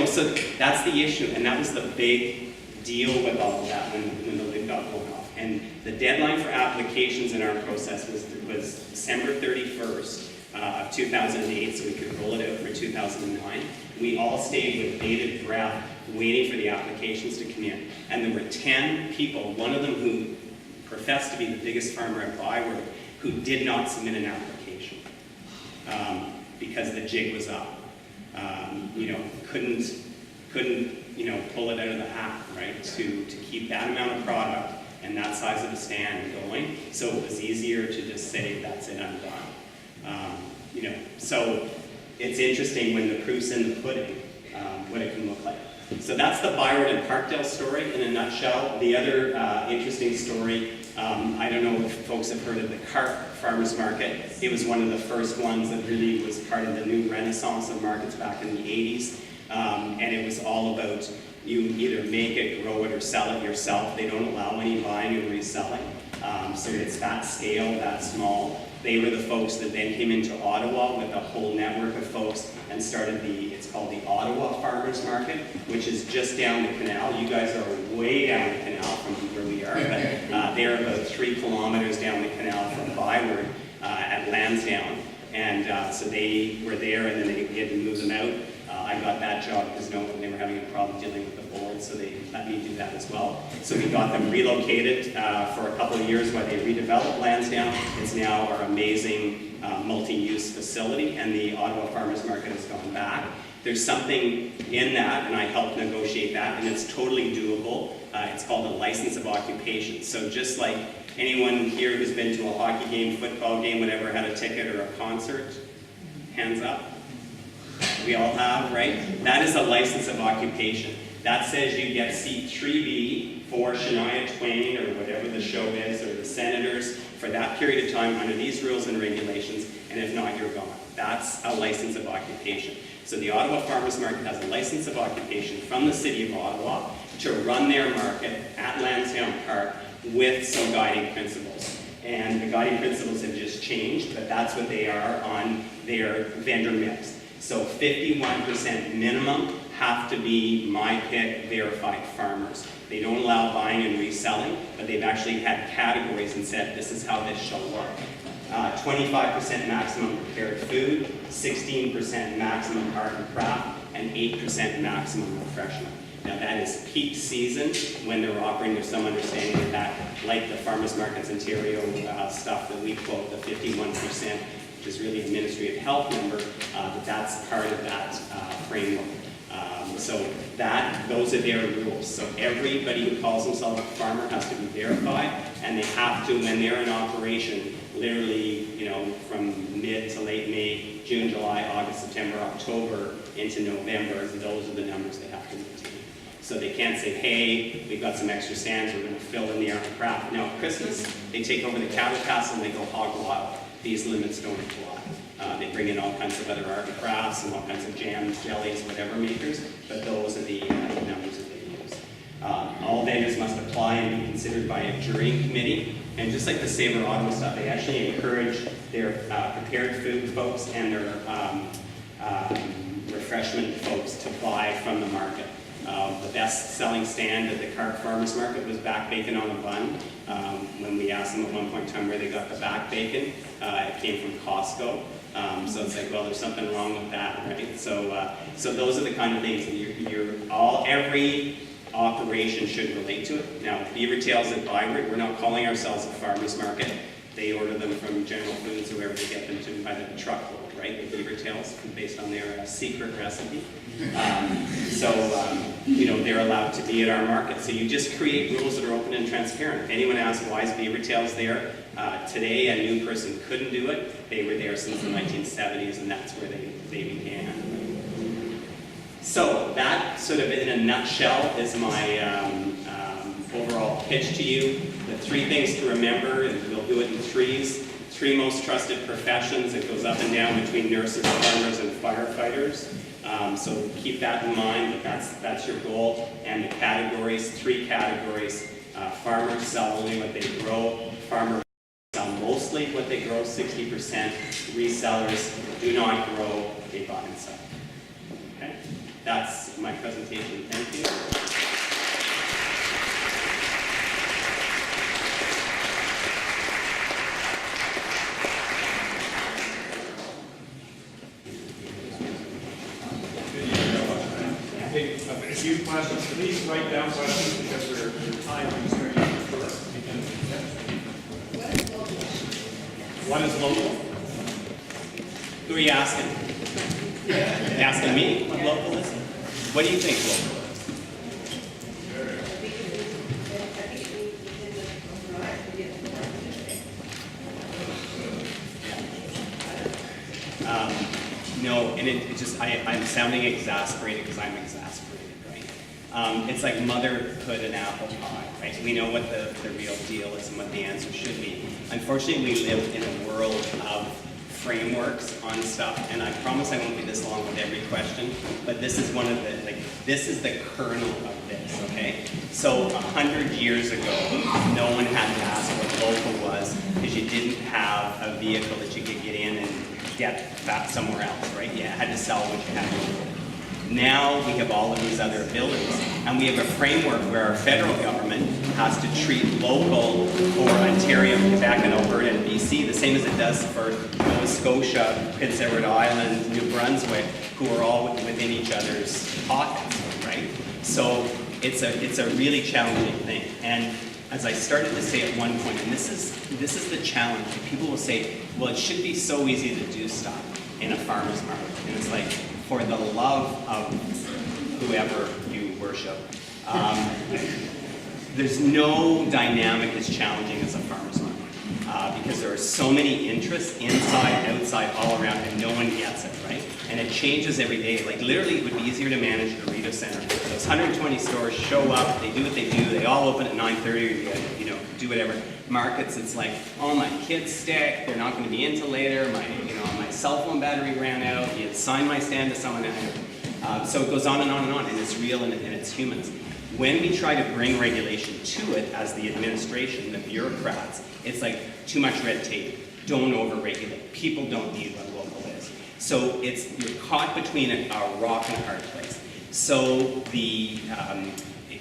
so that's the issue, and that was the big deal with all of that when the lid got blown off. And the deadline for applications in our process was December 31st of 2008, so we could roll it out for 2009. We all stayed with bated breath, waiting for the applications to come in. And there were 10 people, one of them who professed to be the biggest farmer at Byward, who did not submit an application because the jig was up. Couldn't pull it out of the hat, right, to keep that amount of product and that size of a stand going. So it was easier to just say, that's it, I'm done. So it's interesting when the proof's in the pudding, what it can look like. So that's the Byward and Parkdale story in a nutshell. The other interesting story, I don't know if folks have heard of the Carp Farmers Market. It was one of the first ones that really was part of the new renaissance of markets back in the 80s. And it was all about you either make it, grow it, or sell it yourself. They don't allow any buying and reselling. So it's that scale, that small. They were the folks that then came into Ottawa with a whole network of folks and started it's called the Ottawa Farmers Market, which is just down the canal. You guys are way down the canal from where we are, but they're about 3 kilometers down the canal from Byward at Lansdowne. And so they were there, and then they had to move them out. I got that job because they were having a problem dealing with the board, so they let me do that as well. So we got them relocated for a couple of years while they redeveloped Lansdowne. It's now our amazing multi-use facility, and the Ottawa Farmers Market has gone back. There's something in that, and I helped negotiate that, and it's totally doable. It's called a license of occupation. So just like anyone here who's been to a hockey game, football game, whatever, had a ticket or a concert, hands up. We all have, right? That is a license of occupation. That says you get seat 3B for Shania Twain or whatever the show is, or the Senators, for that period of time under these rules and regulations, and if not, you're gone. That's a license of occupation. So the Ottawa Farmers Market has a license of occupation from the City of Ottawa to run their market at Lansdowne Park with some guiding principles. And the guiding principles have just changed, but that's what they are on their vendor mix. So 51% minimum have to be my pick verified farmers. They don't allow buying and reselling, but they've actually had categories and said this is how this shall work. 25% maximum prepared food, 16% maximum art and craft, and 8% maximum refreshment. Now that is peak season when they're offering. There's some understanding that, like the Farmers Markets Ontario stuff that we quote, the 51%, which is really a Ministry of Health number, that's part of that framework. So those are their rules. So everybody who calls themselves a farmer has to be verified, and they have to, when they're in operation, literally, from mid to late May, June, July, August, September, October, into November, those are the numbers they have to maintain. So they can't say, hey, we've got some extra stands, we're going to fill in the art and craft. Now at Christmas, they take over the cattle castle and they go hog wild. These limits don't apply. They bring in all kinds of other art and crafts and all kinds of jams, jellies, whatever makers, but those are the numbers that they use. All vendors must apply and be considered by a jury committee. And just like the Savour Ottawa stuff, they actually encourage their prepared food folks and their refreshment folks to buy from the market. The best-selling stand at the Carp Farmers Market was back bacon on a bun. When we asked them at one point in time where they got the back bacon, it came from Costco. So it's like, well, there's something wrong with that, right? So those are the kind of things that every operation should relate to it. Now, Beaver Tails at Byron, we're not calling ourselves a farmer's market. They order them from General Foods, whoever they get them to by the truckload, right? The Beaver Tails, based on their secret recipe. They're allowed to be at our market. So you just create rules that are open and transparent. If anyone asks why is Beaver Tails there, today a new person couldn't do it. They were there since the 1970s, and that's where they began. So that sort of in a nutshell is my overall pitch to you. The 3 things to remember, and we'll do it in 3s. 3 most trusted professions. It goes up and down between nurses, farmers, and firefighters. So keep that in mind, that's your goal. And the categories, 3 categories. Farmers sell only what they grow. Farmers sell mostly what they grow, 60%. Resellers do not grow, they buy and sell. Okay? That's my presentation. Thank you. A few questions. Please write down questions because we're time constrained. What is local? Who are you asking? Asking me what local is? What do you think local is? No, and it just, I'm sounding exasperated because I'm exasperated, right? It's like motherhood and apple pie, right? We know what the real deal is and what the answer should be. Unfortunately, we live in a world of frameworks on stuff, and I promise I won't be this long with every question, but this is one of the, this is the kernel of this, okay? So 100 years ago, no one had to ask what local was because you didn't have a vehicle that you could get in and get back somewhere else, right? You had to sell what you had. Now we have all of these other abilities, and we have a framework where our federal government has to treat local for Ontario, Quebec, and Alberta, and BC the same as it does for Nova Scotia, Prince Edward Island, New Brunswick, who are all within each other's pockets, right? So it's a really challenging thing. And as I started to say at one point, and this is the challenge. People will say, well, it should be so easy to do stuff in a farmer's market. And it's like, for the love of whoever you worship, there's no dynamic as challenging as a farmer's market because there are so many interests inside, outside, all around, and no one gets it, right? And it changes every day. Like literally, it would be easier to manage a Rita Center. Those 120 stores show up, they do what they do, they all open at 9:30, do whatever. Markets, it's like, oh, my kid's sick, they're not going to be in till later, my cell phone battery ran out, you signed my stand to someone else. So it goes on and on and on, and it's real and it's humans. When we try to bring regulation to it as the administration, the bureaucrats, it's like too much red tape. Don't over-regulate. People don't need what local is. So you're caught between a rock and a hard place. So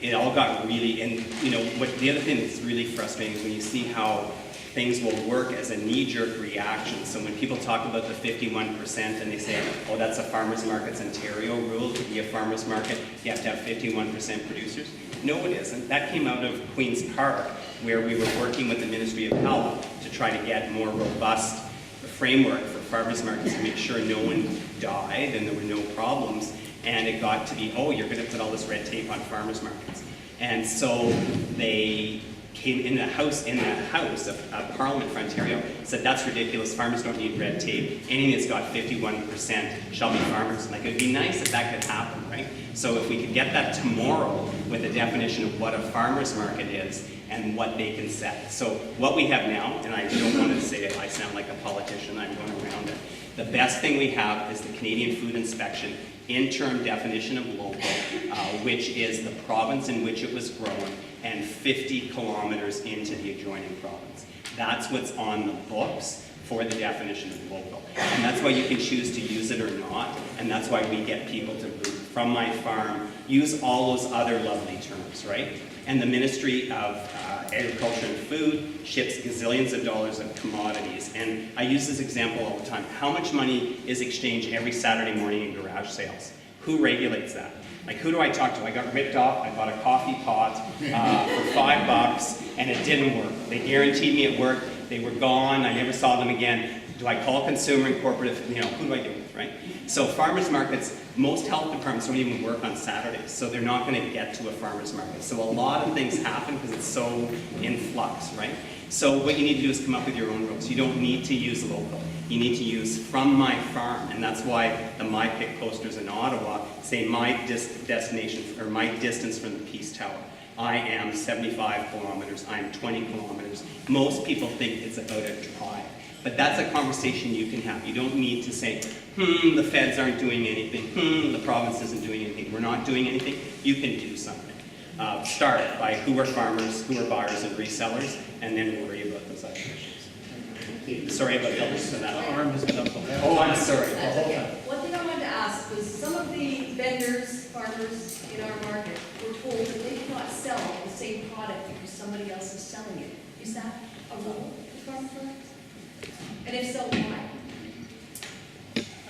it all got really, and the other thing that's really frustrating is when you see how things will work as a knee-jerk reaction. So when people talk about the 51% and they say, oh, that's a farmers market's Ontario rule, to be a farmers market, you have to have 51% producers. No, it isn't. That came out of Queen's Park, where we were working with the Ministry of Health to try to get more robust framework for farmers markets to make sure no one died and there were no problems. And it got to be, oh, you're going to put all this red tape on farmers markets. And so they came in the House of Parliament for Ontario, said that's ridiculous, farmers don't need red tape, anything that's got 51% shall be farmers. Like, it would be nice if that could happen, right? So if we could get that tomorrow with a definition of what a farmer's market is and what they can set. So what we have now, and I don't want to say it, I sound like a politician, I'm going around it. The best thing we have is the Canadian Food Inspection interim definition of local, which is the province in which it was grown and 50 kilometers into the adjoining province. That's what's on the books for the definition of local. And that's why you can choose to use it or not, and that's why we get people to move from my farm, use all those other lovely terms, right? And the Ministry of Agriculture and Food ships gazillions of dollars of commodities. And I use this example all the time. How much money is exchanged every Saturday morning in garage sales? Who regulates that? Like, who do I talk to? I got ripped off. I bought a coffee pot for $5 and it didn't work. They guaranteed me it worked. They were gone. I never saw them again. Do I call consumer and corporate? Who do I deal with, right? So farmers markets, most health departments don't even work on Saturdays, so they're not going to get to a farmers market. So a lot of things happen because it's so in flux, right? So what you need to do is come up with your own rules. You don't need to use local. You need to use from my farm, and that's why the My Pick posters in Ottawa say my destination or my distance from the Peace Tower. I am 75 kilometers. I'm 20 kilometers. Most people think it's about a drive. But that's a conversation you can have. You don't need to say, the feds aren't doing anything, the province isn't doing anything, we're not doing anything. You can do something. Start by who are farmers, who are buyers and resellers, and then worry about those other issues. Sorry about that. Arm has been up the whole. Oh, I'm sorry. That's okay. One thing I wanted to ask was some of the vendors, farmers in our market were told that they cannot sell the same product because somebody else is selling it. Is that a rule for farm products? And if so, why?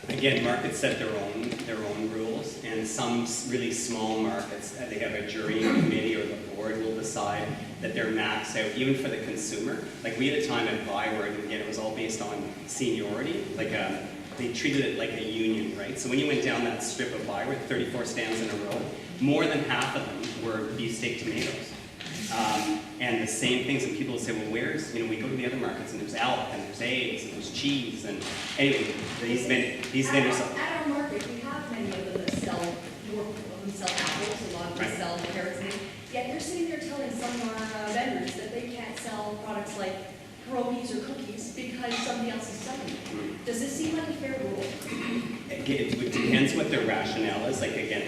Again, markets set their own rules, and some really small markets, they have a jury committee or the board will decide that they're maxed out, even for the consumer. Like, we had a time at Byward, and again, it was all based on seniority. Like, they treated it like a union, right? So when you went down that strip of Byward, 34 stands in a row, more than half of them were beefsteak tomatoes. And the same things, and people will say, well, where's, we go to the other markets, and there's elk, and there's eggs, and there's cheese, and anyway, these vendors. At our market, we have many of them that sell, more of them sell apples, a lot of them sell carrots, and yet they're sitting there telling some of our vendors that they can't sell products like pierogies or cookies because somebody else is selling them. Does this seem like a fair rule? It depends what their rationale is. Like, again,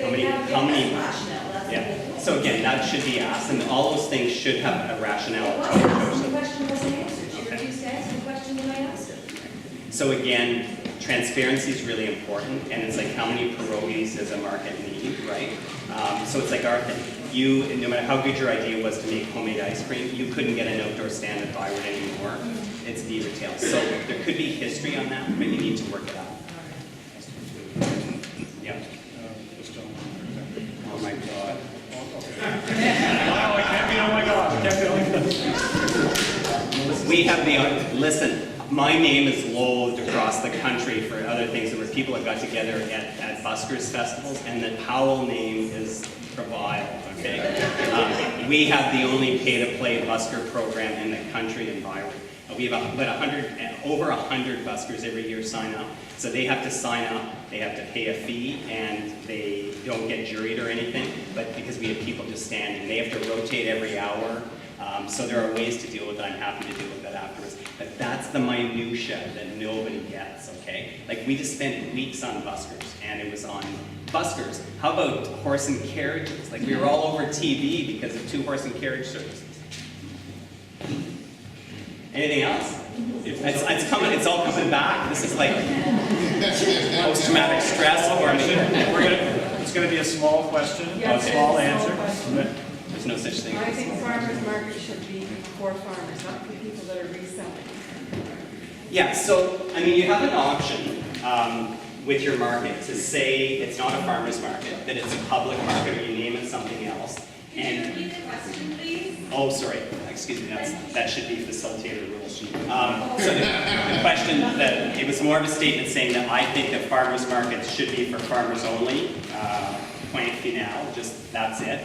how many? Rationale, that's Yeah. So again, that should be asked, and all those things should have a rationale. The question wasn't answered. She refused to answer the question when I asked her. So again, transparency is really important, and it's like how many pierogies does a market need, right? So it's like our thing. No matter how good your idea was to make homemade ice cream, you couldn't get an outdoor stand at Byward anymore. It's the retail. So there could be history on that, but you need to work it out. Yeah. Oh my God. Wow, I can't be, oh my God, I can't be. We have listen, my name is loathed across the country for other things where people have got together at buskers festivals, and the Powell name is vile, okay? We have the only pay-to-play busker program in the country in Byward. We have over 100 buskers every year sign up. So they have to sign up, they have to pay a fee, and they don't get juried or anything, but because we have people just standing. They have to rotate every hour. So there are ways to deal with it. I'm happy to deal with that afterwards. But that's the minutia that nobody gets, okay? Like, we just spent weeks on buskers, and it was on buskers. How about horse and carriages? Like, we were all over TV because of 2 horse and carriage services. Anything else? It's all coming back. This is like post-traumatic stress for me. It's going to be a small question, Yes, a small it's a answer. small question. There's no such thing. I think farmers market should be for farmers, not for people that are reselling. Yeah, so, I mean, you have an option with your market to say it's not a farmer's market, that it's a public market, or you name it something else. Can you repeat the question, please? Oh, sorry, excuse me, that should be facilitator rules. So the question, that it was more of a statement saying that I think that farmers markets should be for farmers only, point final, just that's it.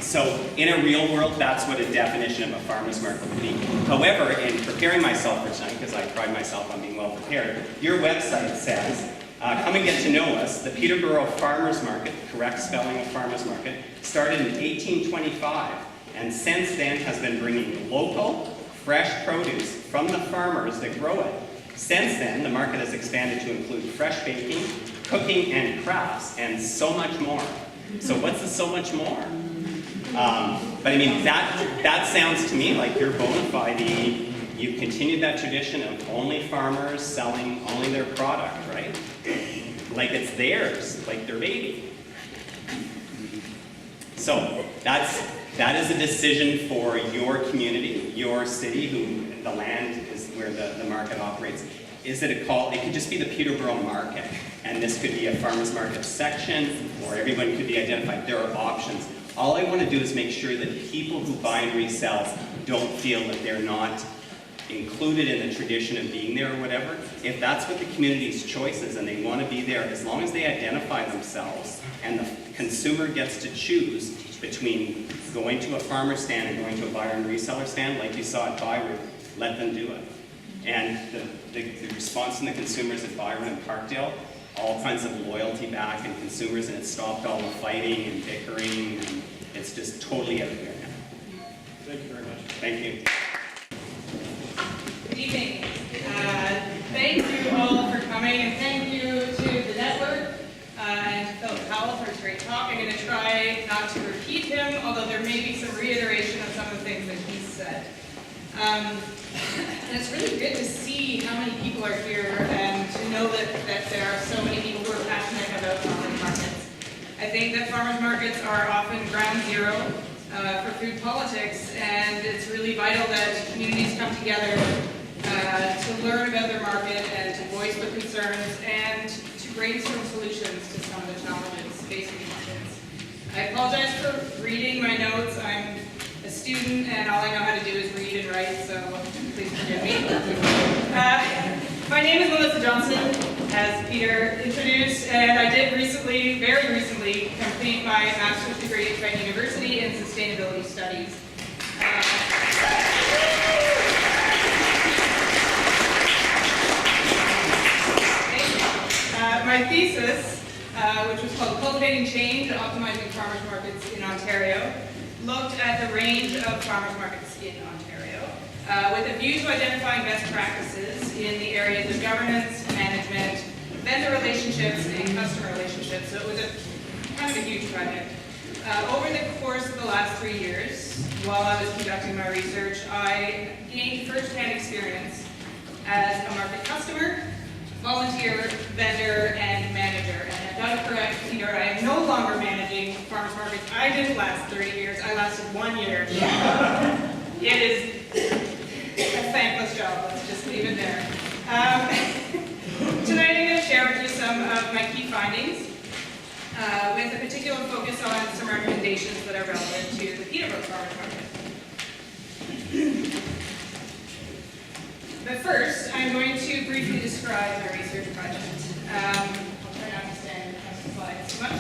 So in a real world, that's what a definition of a farmer's market would be. However, in preparing myself for tonight, because I pride myself on being well prepared, your website says, come and get to know us. The Peterborough Farmers Market, correct spelling of farmers market, started in 1825, and since then has been bringing local, fresh produce from the farmers that grow it. Since then, the market has expanded to include fresh baking, cooking, and crafts, and so much more. So what's the so much more? But I mean, that sounds to me like you're bona fide. You've continued that tradition of only farmers selling only their product, right? Like it's theirs, like their baby. So that is a decision for your community, your city, who the land is where the market operates. Is it a call? It could just be the Peterborough Market, and this could be a farmers market section, or everyone could be identified. There are options. All I want to do is make sure that people who buy and resell don't feel that they're not included in the tradition of being there or whatever. If that's what the community's choice is and they want to be there, as long as they identify themselves and the consumer gets to choose between going to a farmer stand and going to a buyer and reseller stand, like you saw at Byron, let them do it. And the response from the consumers at Byron and Parkdale, all kinds of loyalty back and consumers, and it stopped all the fighting and bickering, and it's just totally everywhere now. Thank you very much. Thank you. Good evening. Thank you all for coming, and thank you to the network and to Philip Powell for his great talk. I'm going to try not to repeat him, although there may be some reiteration of some of the things that he said. And it's really good to see how many people are here and to know that there are so many people who are passionate about farmers markets. I think that farmers markets are often ground zero for food politics, and it's really vital that communities come together to learn about their market and to voice their concerns and to brainstorm solutions to some of the challenges facing markets. I apologize for reading my notes. I'm a student and all I know how to do is read and write, so please forgive me. My name is Melissa Johnson, as Peter introduced, and I did recently, very recently, complete my master's degree at Trent University in Sustainability Studies. My thesis, which was called Cultivating Change, Optimizing Farmers Markets in Ontario, looked at the range of farmers markets in Ontario, with a view to identifying best practices in the areas of governance, management, vendor relationships, and customer relationships. So it was kind of a huge project. Over the course of the last 3 years, while I was conducting my research, I gained first-hand experience as a market customer, volunteer, vendor, and manager. And I've got it correct, Peter, I am no longer managing farmers markets. I didn't last 30 years, I lasted 1 year. It is a thankless job, let's just leave it there. Tonight I'm going to share with you some of my key findings, with a particular focus on some recommendations that are relevant to the Peterborough Farmers Market. But first, I'm going to briefly describe my research project. I'll try not to stand across the slides too much.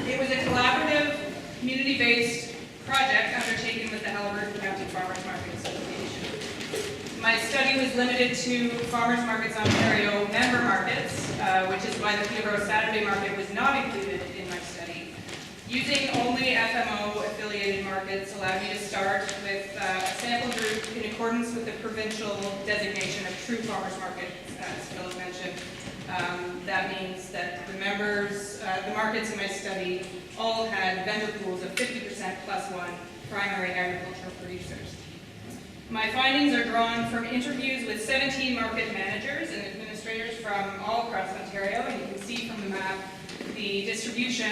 It was a collaborative, community-based project undertaken with the Haliburton County Farmers Market Association. My study was limited to Farmers Markets Ontario member markets, which is why the Peterborough Saturday Market was not included in my study. Using only FMO-affiliated markets allowed me to start with a sample group in accordance with the provincial designation of true farmers markets, as Philip mentioned. That means that the members, the markets in my study, all had vendor pools of 50% plus one primary agricultural producers. My findings are drawn from interviews with 17 market managers and administrators from all across Ontario, and you can see from the map the distribution.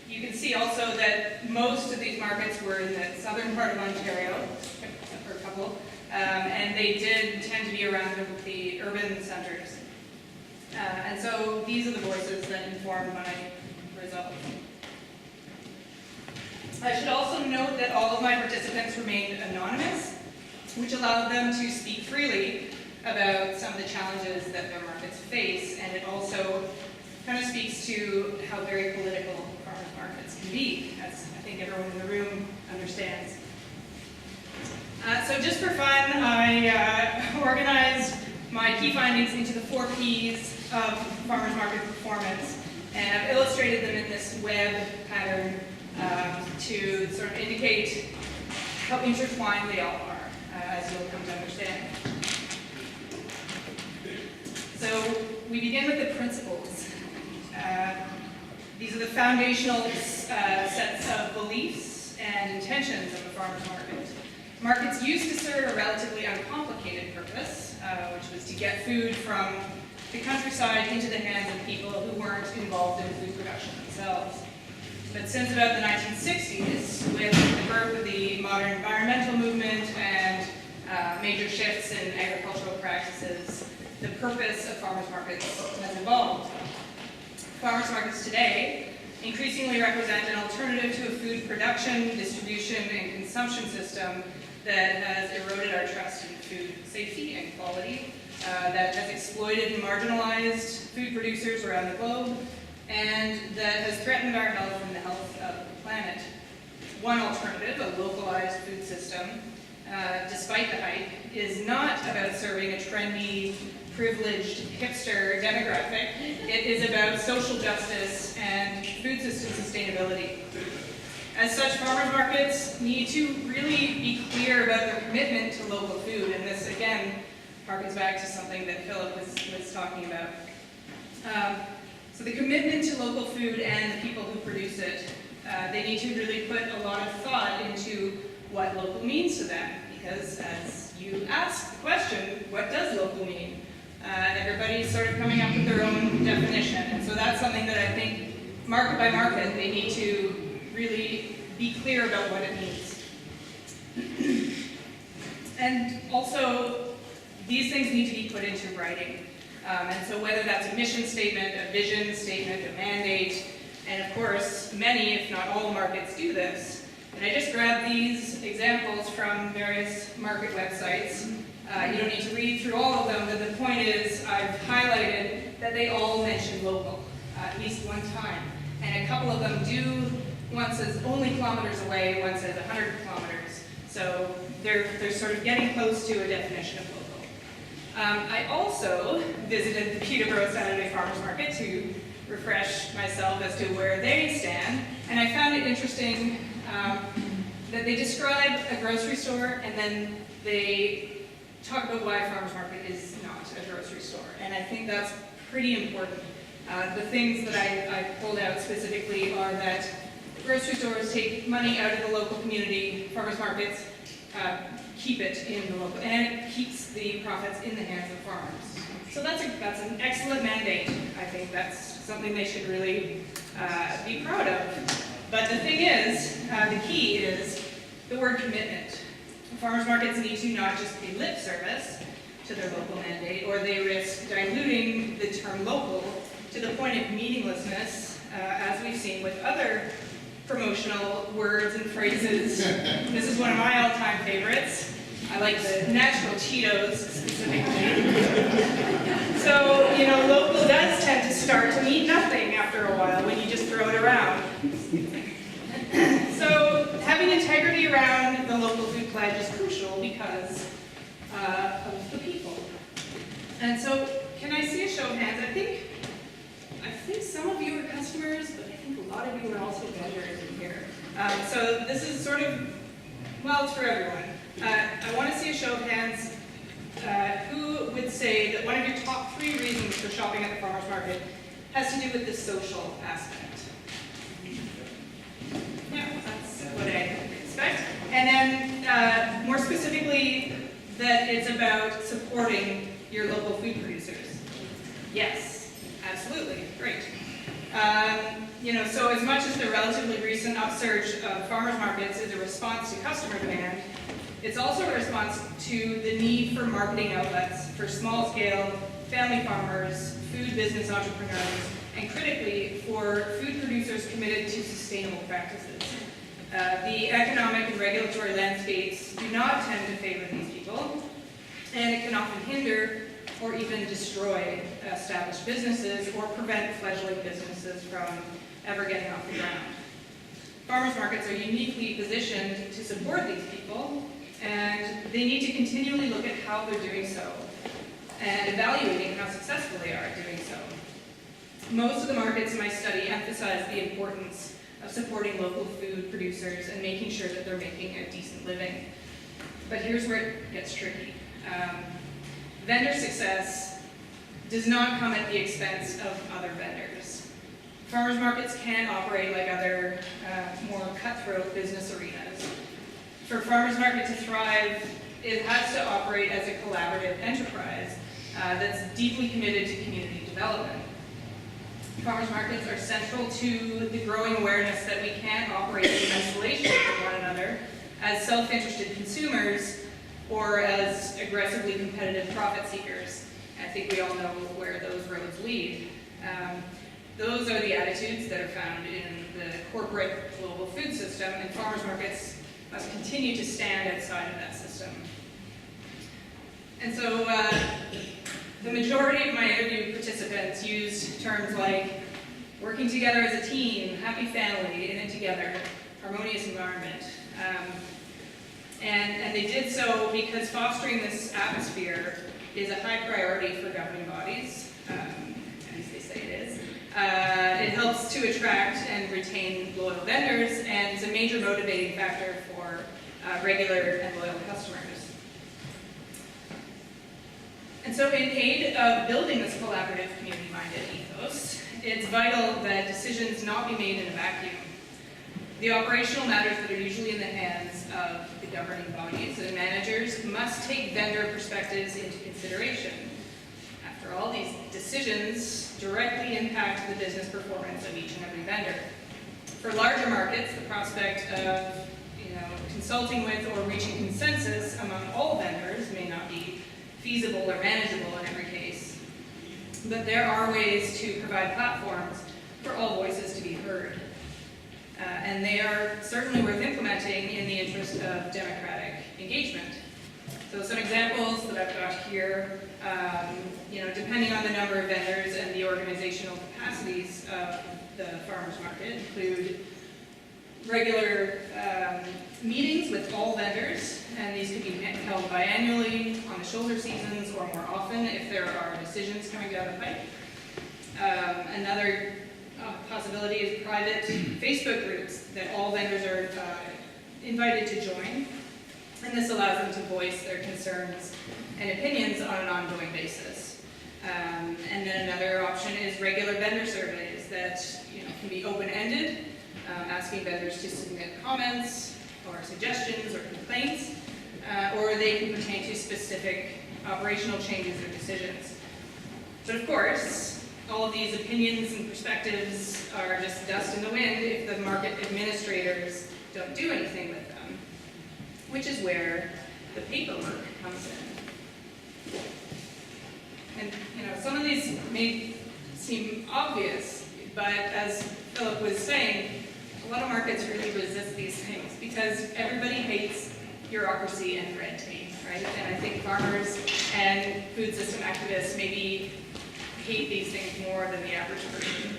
You can see also that most of these markets were in the southern part of Ontario, except for a couple, and they did tend to be around the urban centers. And so these are the voices that informed my results. I should also note that all of my participants remained anonymous, which allowed them to speak freely about some of the challenges that their markets face, and it also kind of speaks to how very political farmers markets can be, as I think everyone in the room understands. So just for fun, I organized my key findings into the 4 Ps of farmers market performance, and I've illustrated them in this web pattern to sort of indicate how intertwined they all are, as you'll come to understand. So we begin with the principles. These are the foundational sets of beliefs and intentions of a farmer's market. Markets used to serve a relatively uncomplicated purpose, which was to get food from the countryside into the hands of people who weren't involved in food production themselves. But since about the 1960s, with the birth of the modern environmental movement and major shifts in agricultural practices, the purpose of farmers markets has evolved. Farmers markets today increasingly represent an alternative to a food production, distribution, and consumption system that has eroded our trust in food safety and quality, that has exploited and marginalized food producers around the globe, and that has threatened our health and the health of the planet. One alternative, a localized food system, despite the hype, is not about serving a trendy, privileged hipster demographic. It is about social justice and food system sustainability. As such, farmers markets need to really be clear about their commitment to local food, and this again harkens back to something that Philip was talking about. So the commitment to local food and the people who produce it, they need to really put a lot of thought into what local means to them, because as you ask the question, what does local mean? Everybody's sort of coming up with their own definition, and so that's something that I think market by market they need to really be clear about what it means. And also, these things need to be put into writing. And so whether that's a mission statement, a vision statement, a mandate, and of course, many, if not all markets do this. And I just grabbed these examples from various market websites. You don't need to read through all of them, but the point is I've highlighted that they all mention local, at least one time. And a couple of them do, one says only kilometers away, one says 100 kilometers. So they're sort of getting close to a definition of local. I also visited the Peterborough Saturday Farmers Market to refresh myself as to where they stand, and I found it interesting that they describe a grocery store and then they talk about why a farmer's market is not a grocery store, and I think that's pretty important. The things that I pulled out specifically are that grocery stores take money out of the local community, farmers markets keep it in the local, and it keeps the profits in the hands of farmers. So that's an excellent mandate. I think that's something they should really be proud of. But the thing is, the key is the word commitment. Farmers markets need to not just pay lip service to their local mandate, or they risk diluting the term local to the point of meaninglessness, as we've seen with other promotional words and phrases. This is one of my all-time favorites. I like the natural Cheetos specifically. So, you know, local does tend to start to mean nothing after a while when you just throw it around. So having integrity around the local food pledge is crucial because of the people. And so, can I see a show of hands? I think some of you are customers, but I think a lot of you are also vendors in here. So this is sort of, well, it's for everyone. I want to see a show of hands. Who would say that one of your top 3 reasons for shopping at the farmer's market has to do with the social aspect? Yeah, that's what I expect. And then more that it's about supporting your local food producers? Yes, absolutely, great. So as much as the relatively recent upsurge of farmers markets is a response to customer demand, it's also a response to the need for marketing outlets for small-scale family farmers, food business entrepreneurs, and critically, for food producers committed to sustainable practices. The economic and regulatory landscapes do not tend to favor these people, and it can often hinder or even destroy established businesses or prevent fledgling businesses from ever getting off the ground. Farmers markets are uniquely positioned to support these people, and they need to continually look at how they're doing so and evaluating how successful they are at doing so. Most of the markets in my study emphasize the importance of supporting local food producers and making sure that they're making a decent living. But here's where it gets tricky. Vendor success does not come at the expense of other vendors. Farmers markets can operate like other more cutthroat business arenas. For a farmers market to thrive, it has to operate as a collaborative enterprise that's deeply committed to community development. Farmers markets are central to the growing awareness that we can't operate in isolation from one another as self-interested consumers or as aggressively competitive profit seekers. I think we all know where those roads lead. Those are the attitudes that are found in the corporate global food system, and farmers markets must continue to stand outside of that system. And so the majority of my interview participants used terms like working together as a team, happy family, in it together, harmonious environment. And they did so because fostering this atmosphere is a high priority for governing bodies, at least they say it is. It helps to attract and retain loyal vendors, and is a major motivating factor for regular and loyal customers. And so in aid of building this collaborative, community-minded ethos, it's vital that decisions not be made in a vacuum. The operational matters that are usually in the hands of the governing bodies and managers must take vendor perspectives into consideration. After all, these decisions directly impact the business performance of each and every vendor. For larger markets, the prospect of consulting with or reaching consensus among all vendors may not be feasible or manageable in every case. But there are ways to provide platforms for all voices to be heard. And they are certainly worth implementing in the interest of democratic engagement. So some examples that I've got here, depending on the number of vendors and the organizational capacities of the farmers market, include regular meetings with all vendors, and these could be held biannually, on the shoulder seasons, or more often if there are decisions coming down the pipe. Another possibility is private Facebook groups that all vendors are invited to join, and this allows them to voice their concerns and opinions on an ongoing basis. And then another option is regular vendor surveys that can be open-ended, asking vendors to submit comments or suggestions or complaints, or they can pertain to specific operational changes or decisions. But of course, all of these opinions and perspectives are just dust in the wind if the market administrators don't do anything with them, which is where the paperwork comes in. And some of these may seem obvious, but as Philip was saying, a lot of markets really resist these things because everybody hates bureaucracy and red tape, right? And I think farmers and food system activists maybe hate these things more than the average person.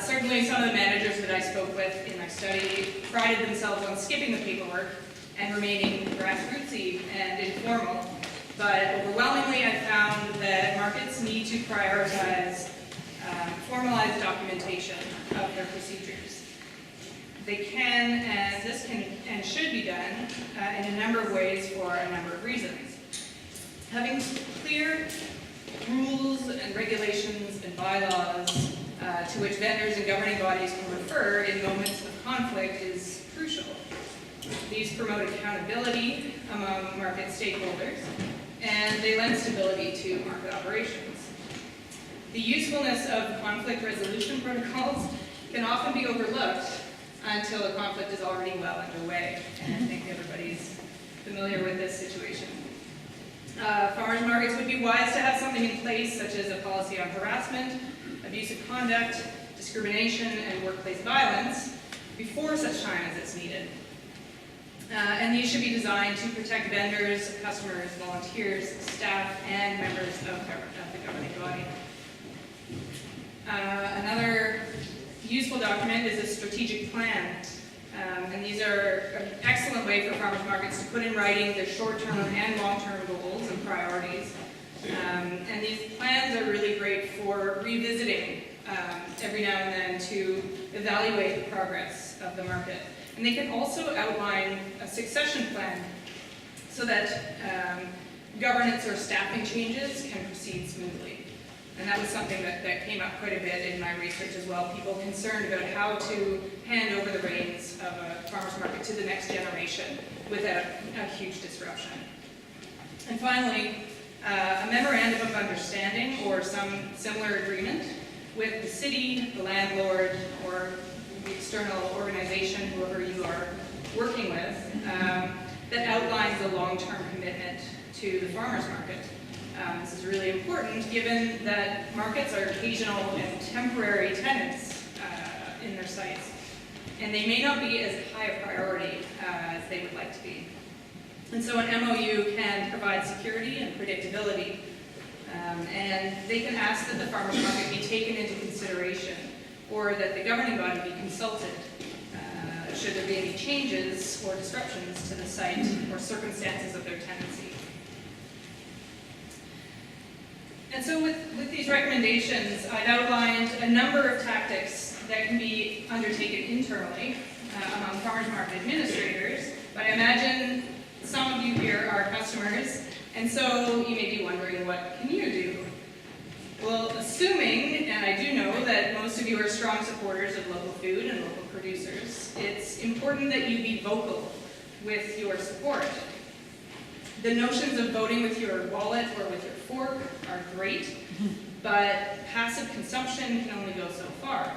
Certainly some of the managers that I spoke with in my study prided themselves on skipping the paperwork and remaining grassrootsy and informal. But overwhelmingly, I found that markets need to prioritize formalized documentation of their procedures. They can, and this can and should be done in a number of ways for a number of reasons. Having clear rules and regulations and bylaws to which vendors and governing bodies can refer in moments of conflict is crucial. These promote accountability among market stakeholders, and they lend stability to market operations. The usefulness of conflict resolution protocols can often be overlooked until a conflict is already well underway, and I think everybody's familiar with this situation. Farmers markets would be wise to have something in place, such as a policy on harassment, abusive conduct, discrimination, and workplace violence before such time as it's needed. And these should be designed to protect vendors, customers, volunteers, staff, and members of the governing body. Another useful document is a strategic plan. And these are an excellent way for farmers markets to put in writing their short-term and long-term goals and priorities. And these plans are really great for revisiting every now and then to evaluate the progress of the market. And they can also outline a succession plan so that governance or staffing changes can proceed smoothly. And that was something that came up quite a bit in my research as well. People concerned about how to hand over the reins of a farmer's market to the next generation without a huge disruption. And finally, a memorandum of understanding or some similar agreement with the city, the landlord, or the external organization, whoever you are working with, that outlines a long-term commitment to the farmer's market. This is really important given that markets are occasional and temporary tenants in their sites, and they may not be as high a priority as they would like to be. And so an MOU can provide security and predictability, and they can ask that the farmer's market be taken into consideration or that the governing body be consulted should there be any changes or disruptions to the site or circumstances of their tenancy. And so with these recommendations, I've outlined a number of tactics that can be undertaken internally among farmers market administrators, but I imagine some of you here are customers, and so you may be wondering, what can you do? Well, assuming, and I do know that most of you are strong supporters of local food and local producers, it's important that you be vocal with your support. The notions of voting with your wallet or with your fork are great, but passive consumption can only go so far.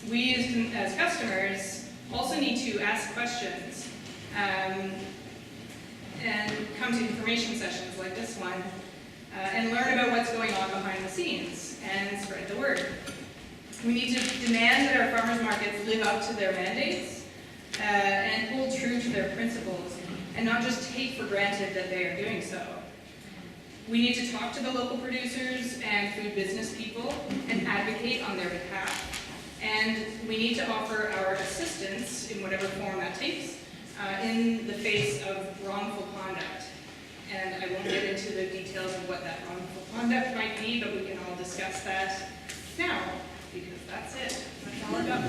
We as customers also need to ask questions and come to information sessions like this one and learn about what's going on behind the scenes and spread the word. We need to demand that our farmers markets live up to their mandates and hold true to their principles, and not just take for granted that they are doing so. We need to talk to the local producers and food business people and advocate on their behalf. And we need to offer our assistance, in whatever form that takes, in the face of wrongful conduct. And I won't get into the details of what that wrongful conduct might be, but we can all discuss that now, because that's it. That's all I got.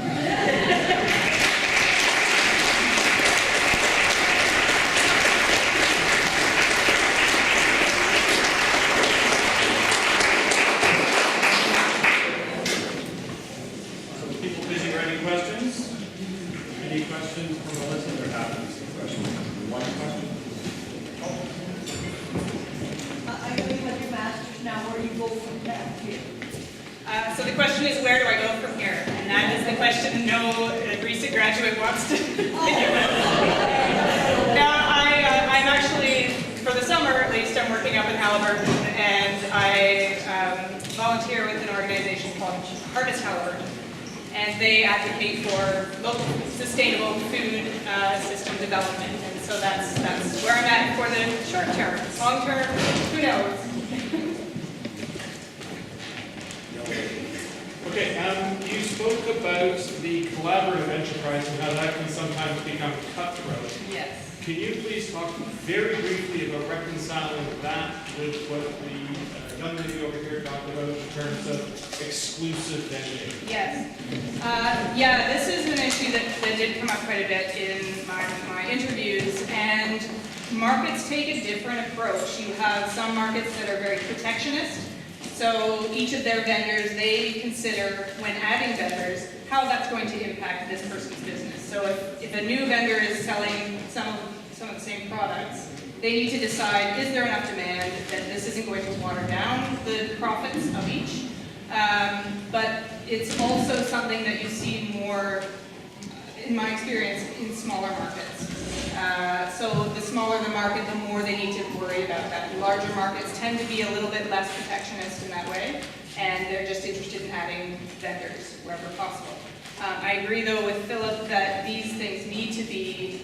Any questions from Melissa? There happens some questions. One question? I know you have your master's now, where do you go from here? So the question is, where do I go from here? And that is the question no recent graduate wants to Now, I'm actually, for the summer at least, I'm working up in Halliburton, and I volunteer with an organization called Harvest Halliburton. And they advocate for local, sustainable food system development. And so that's where I'm at for the short term. Long term, who knows? Okay, you spoke about the collaborative enterprise and how that can sometimes become cutthroat. Yes. Can you please talk very briefly about reconciling that with what the young lady over here talked about in terms of exclusive vending? Yes. Yeah, this is an issue that did come up quite a bit in my interviews, and markets take a different approach. You have some markets that are very protectionist, So each of their vendors, they consider when adding vendors, how that's going to impact this person's business. So if a new vendor is selling some of the same products, they need to decide, is there enough demand that this isn't going to water down the profits of each? But it's also something that you see more, in my experience, in smaller markets. So the smaller the market, the more they need to worry about that. Larger markets tend to be a little bit less protectionist in that way, and they're just interested in adding vendors wherever possible. I agree, though, with Philip that these things need to be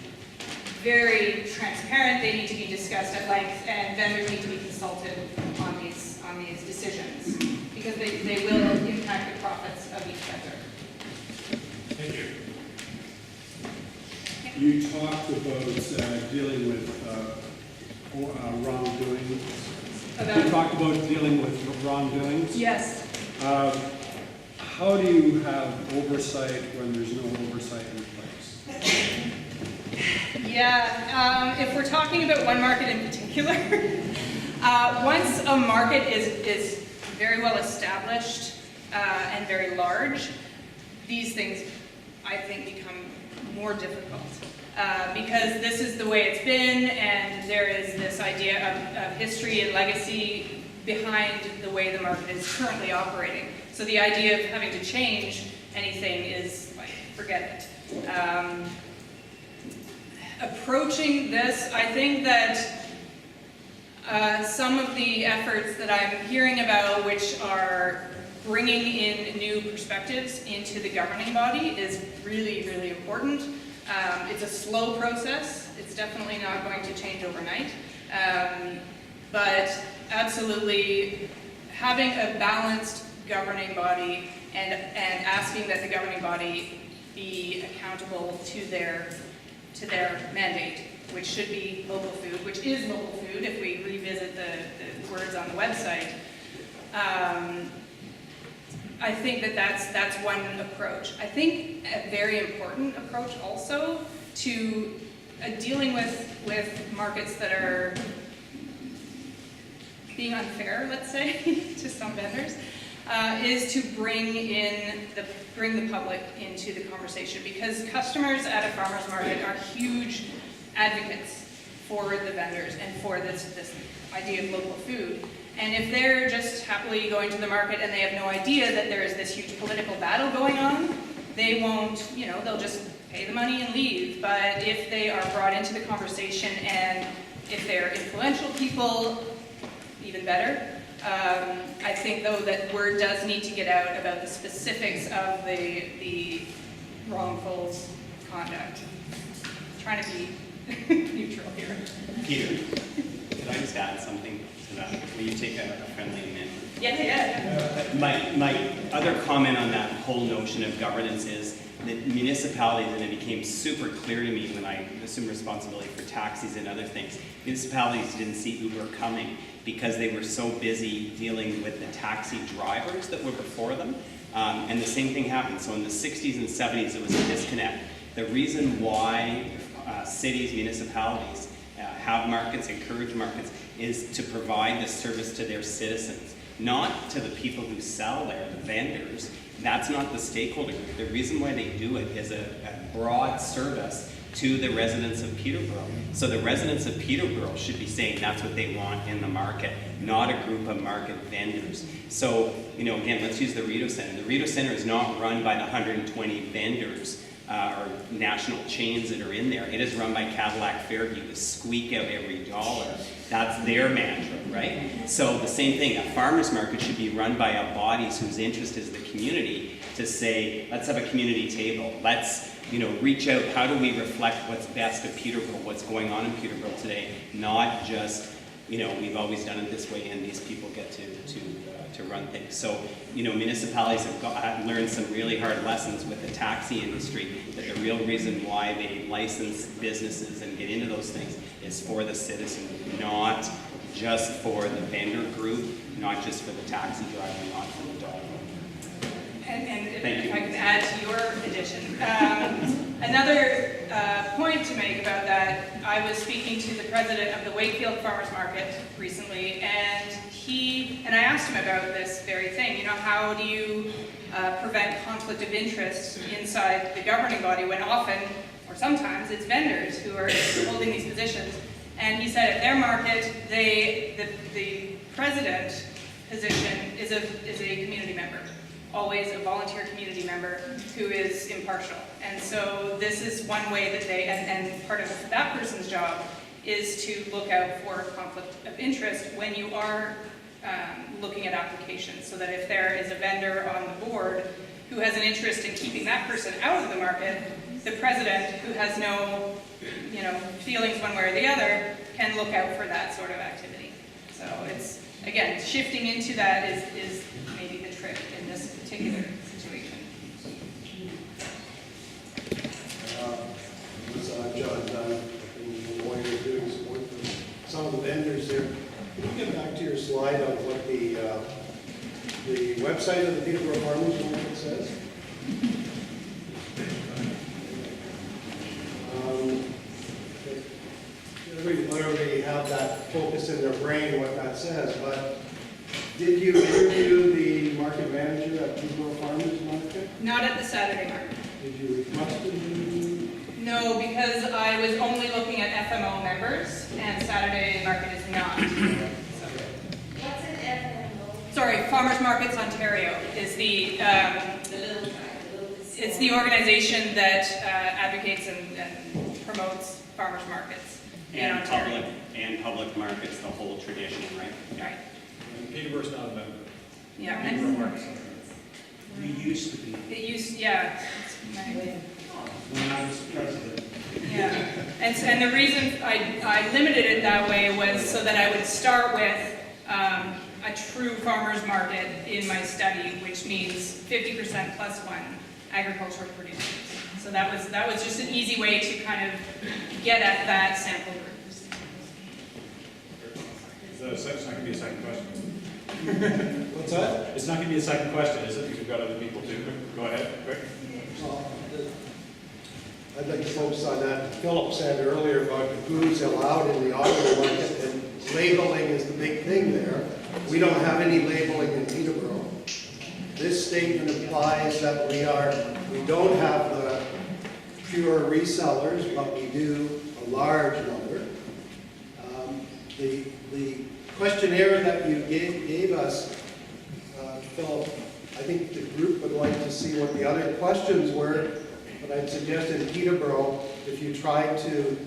very transparent. They need to be discussed at length, and vendors need to be consulted on these decisions, because they will impact the profits of each vendor. Thank you. You talked about dealing with wrongdoing. You talked about dealing with wrongdoings. Yes. How do you have oversight when there's no oversight in place? Yeah, if we're talking about one market in particular, once a market is very well established and very large, these things, I think, become more difficult. Because this is the way it's been, and there is this idea of history and legacy behind the way the market is currently operating. So the idea of having to change anything is, like, forget it. Approaching this, I think that some of the efforts that I'm hearing about, which are bringing in new perspectives into the governing body, is really, really important. It's a slow process. It's definitely not going to change overnight. But absolutely having a balanced governing body and asking that the governing body be accountable to their mandate, which should be local food, which is local food if we revisit the words on the website. I think that's one approach. I think a very important approach also to dealing with markets that are being unfair, let's say, to some vendors, is to bring the public into the conversation, because customers at a farmer's market are huge advocates for the vendors and for this idea of local food. And if they're just happily going to the market and they have no idea that there is this huge political battle going on, they won't, they'll just pay the money and leave. But if they are brought into the conversation, and if they're influential people, even better. I think, though, that word does need to get out about the specifics of the wrongful conduct. I'm trying to be neutral here. Peter, could I just add something to that? Will you take a friendly amendment? Yeah. My other comment on that whole notion of governance is that municipalities, and it became super clear to me when I assumed responsibility for taxis and other things, municipalities didn't see Uber coming because they were so busy dealing with the taxi drivers that were before them. And the same thing happened. So in the 60s and 70s, it was a disconnect. The reason why cities, municipalities have markets, encourage markets, is to provide the service to their citizens, not to the people who sell there, the vendors. That's not the stakeholder group. The reason why they do it is a broad service to the residents of Peterborough. So the residents of Peterborough should be saying that's what they want in the market, not a group of market vendors. So, again, let's use the Rideau Centre. The Rideau Centre is not run by the 120 vendors or national chains that are in there. It is run by Cadillac Fairview to squeak out every dollar. That's their mantra, right? So the same thing, a farmer's market should be run by a body whose interest is the community, to say, let's have a community table. Let's, reach out. How do we reflect what's best of Peterborough, what's going on in Peterborough today? Not just, we've always done it this way and these people get to run things. So, municipalities have learned some really hard lessons with the taxi industry, that the real reason why they license businesses and get into those things is for the citizen, not just for the vendor group, not just for the taxi driver, not for the dog. And if I can add to your addition. Another point to make about that, I was speaking to the president of the Wakefield Farmers Market recently, and and I asked him about this very thing, how do you prevent conflict of interest inside the governing body when often, or sometimes, it's vendors who are holding these positions. And he said at their market, the president position is a community member, always a volunteer community member who is impartial. And so this is one way that and part of that person's job is to look out for conflict of interest when you are looking at applications, so that if there is a vendor on the board who has an interest in keeping that person out of the market, the president, who has no feelings one way or the other, can look out for that sort of activity. So it's, again, shifting into that is maybe the trick in this particular situation. John Dunn, and the lawyer doing some work for some of the vendors there. Can you get back to your slide on what the website of the Peterborough Farmers Market says? Everybody literally have that focus in their brain what that says, but did you interview the market manager at Peterborough Farmers Market? Not at the Saturday market. Did you request him? No, because I was only looking at FMO members, and Saturday market is not. So. What's an FMO? Sorry, Farmers Markets Ontario is the it's the organization that advocates and promotes farmers markets in And Ontario. public markets, the whole tradition, right? Right. And Peterborough's not a member. Yeah. Peterborough And Markets. We used to be, it used, yeah. when I was president. Yeah, and the reason I limited it that way was so that I would start with a true farmer's market in my study, which means 50% plus one agricultural producers. So that was just an easy way to kind of get at that sample group. It's not going to be a second question. What's that? It's not going to be a second question, is it? Because we've got other people too. Go ahead, quick. I'd like to focus on that. Philip said earlier about who's allowed in the Ottawa market, and labeling is the big thing there. We don't have any labeling in Peterborough. This statement applies that we don't have the pure resellers, but we do a large number. The questionnaire that you gave us, Philip, I think the group would like to see what the other questions were, but I'd suggest in Peterborough, if you tried to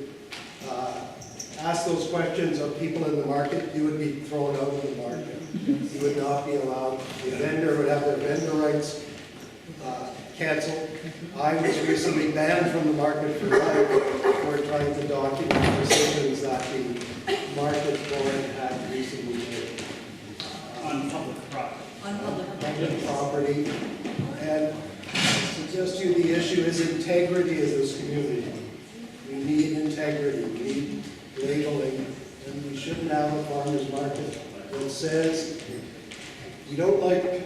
ask those questions of people in the market, you would be thrown out of the market. You would not be allowed. The vendor would have their vendor rights canceled. I was recently banned from the market for life for trying to document decisions that the market board had recently made. On public property. On Public property. And I suggest to you the issue is integrity of this community. We need integrity. We need labeling. And we shouldn't have a farmer's market that says we don't like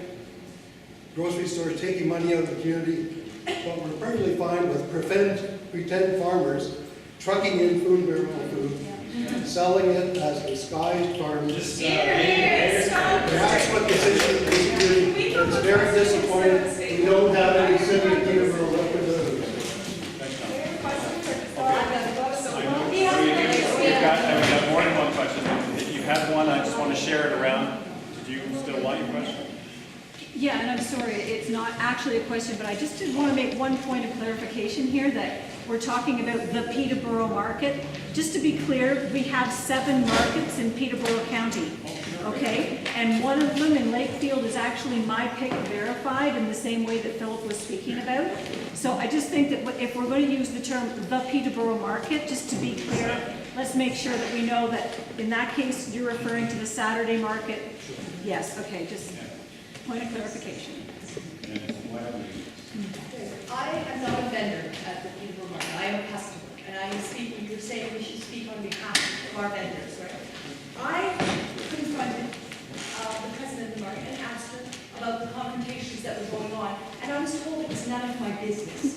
grocery stores taking money out of the community, but we're perfectly fine with pretend farmers trucking in food, barrel food, selling it as disguised farmers. That's what this issue is doing. It's very disappointing. We don't have any city of Peterborough representatives. We've got more than one question. If you have one, I just want to share it around. Did you still want your question? Yeah, and I'm sorry, it's not actually a question, but I just did want to make one point of clarification here that we're talking about the Peterborough market. Just to be clear, we have 7 markets in Peterborough County, okay? And one of them in Lakefield is actually my pick verified in the same way that Philip was speaking about. So I just think that if we're going to use the term the Peterborough market, just to be clear, let's make sure that we know that in that case, you're referring to the Saturday market. Yes, okay, just point of clarification. I am not a vendor at the Peterborough market. I am a customer. And I am speaking, you're saying we should speak on behalf of our vendors, right? I confronted the president of the market and asked her about the confrontations that were going on. And I was told it was none of my business.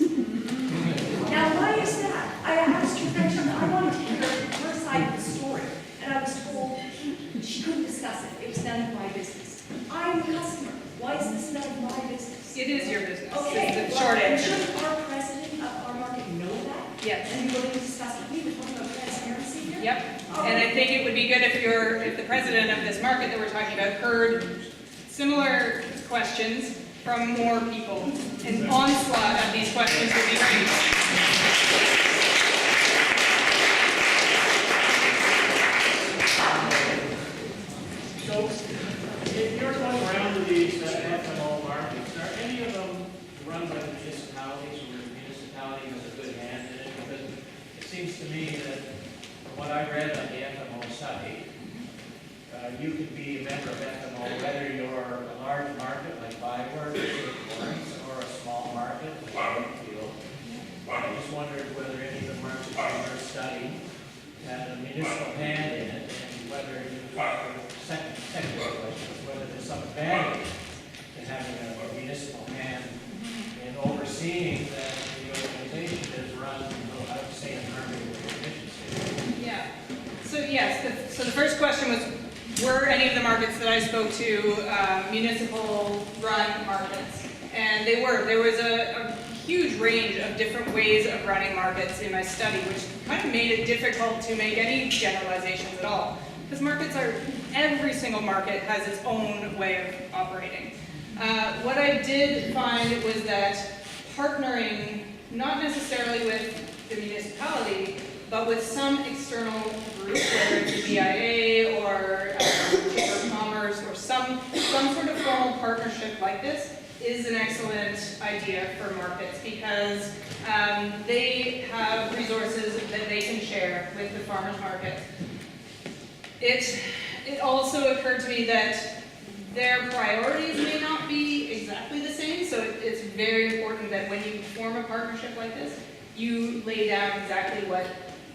Now, why is that? I asked her question. I wanted to hear her side of the story. And I was told she couldn't discuss it. It was none none of my business? I'm the customer. Why is this none of my business? It is your business, Okay, is the well, short and answer. shouldn't our president of our market know that? Yes. And be willing to discuss with me, we're talking about transparency here? Yep, and I think it would be good if the president of this market that we're talking about heard similar questions from more people. An onslaught of these questions would be great. So, if you're going around to these ethanol markets, are any of them run by the municipalities or the municipality has a good hand in it? Because it seems to me that from what I read on the ethanol site, you could be a member of ethanol whether you're a large market like Byworth or Florence or a small market like Wakefield. I just wondered whether any of the markets in your study had a municipal hand in it and whether you second question is whether there's some advantage to having a municipal hand in overseeing that the organization is run, I would say, in harmony with the efficiency. Yeah. So yes, so the first question was, were any of the markets that I spoke to municipal-run markets? And they were. There was a huge range of different ways of running markets in my study, which kind of made it difficult to make any generalizations at all. Because markets are, every single market has its own way of operating. What I did find was that partnering, not necessarily with the municipality, but with some external group, whether it's a BIA or Chamber of Commerce or some sort of formal partnership like this, is an excellent idea for markets because they have resources that they can share with the farmers market. It also occurred to me that their priorities may not be exactly the same, so it's very important that when you form a partnership like this, you lay down exactly what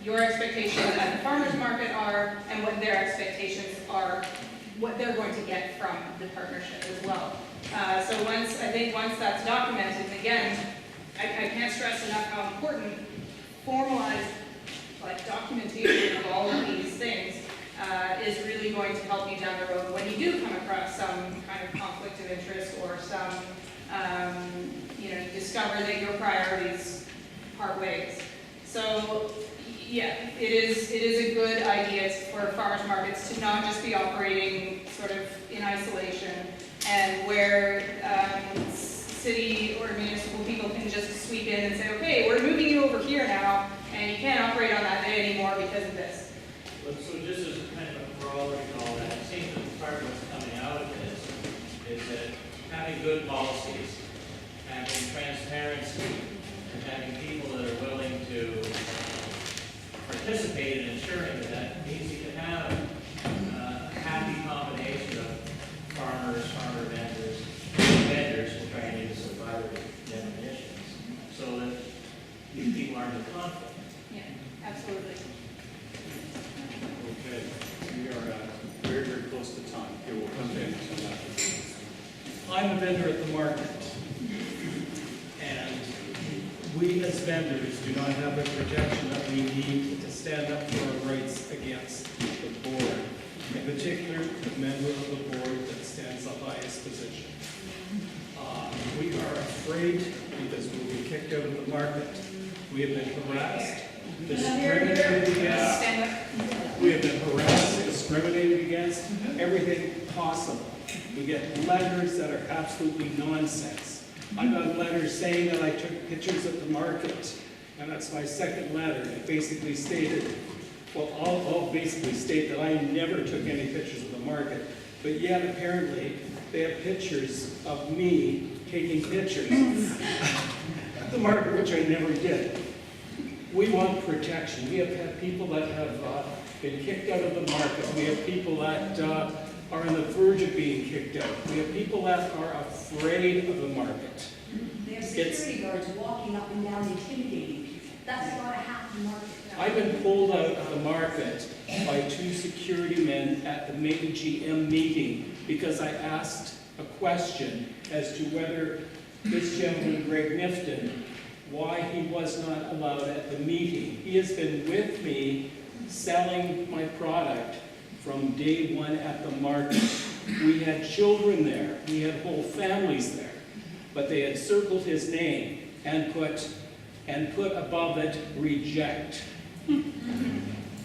your expectations at the farmers market are and what their expectations are, what they're going to get from the partnership as well. So I think once that's documented, and again, I can't stress enough how important formalized documentation of all of these things is really going to help you down the road when you do come across some kind of conflict of interest or some, you discover that your priorities part ways. So, yeah, it is a good idea for farmers markets to not just be operating sort of in isolation and where city or municipal people can just sweep in and say, okay, we're moving you over here now, and you can't operate on that day anymore because of this. So just as kind of a corollary to all that, it seems that part of what's coming out of this is that having good policies, having transparency, and having people that are willing to participate in ensuring that means you can have a happy combination of farmers, farmer vendors, and vendors will try and use survivor definitions so that these people aren't in conflict. Yeah, absolutely. Okay, we are very, very close to time. Here, we'll come in to that. I'm a vendor at the market, and we as vendors do not have the protection that we need to stand up for our rights against the board, in particular, the member of the board that stands the highest position. We are afraid because we'll be kicked out of the market. We have been harassed, discriminated against. Stand up. We have been harassed, discriminated against, everything possible. We get letters that are absolutely nonsense. I got letters saying that I took pictures at the market, and that's my second letter. It basically stated, well, I'll basically state that I never took any pictures of the market, but yet apparently they have pictures of me taking pictures at the market, which I never did. We want protection. We have had people that have been kicked out of the market. We have people that are on the verge of being kicked out. We have people that are afraid of the market. They have security guards walking up and down intimidating people. That's not a happy market. I've been pulled out of the market by 2 security men at the May GM meeting because I asked a question as to whether this gentleman, Greg Nifton, why he was not allowed at the meeting. He has been with me selling my product from day one at the market. We had children there. We had whole families there. But they had circled his name and put above it, reject.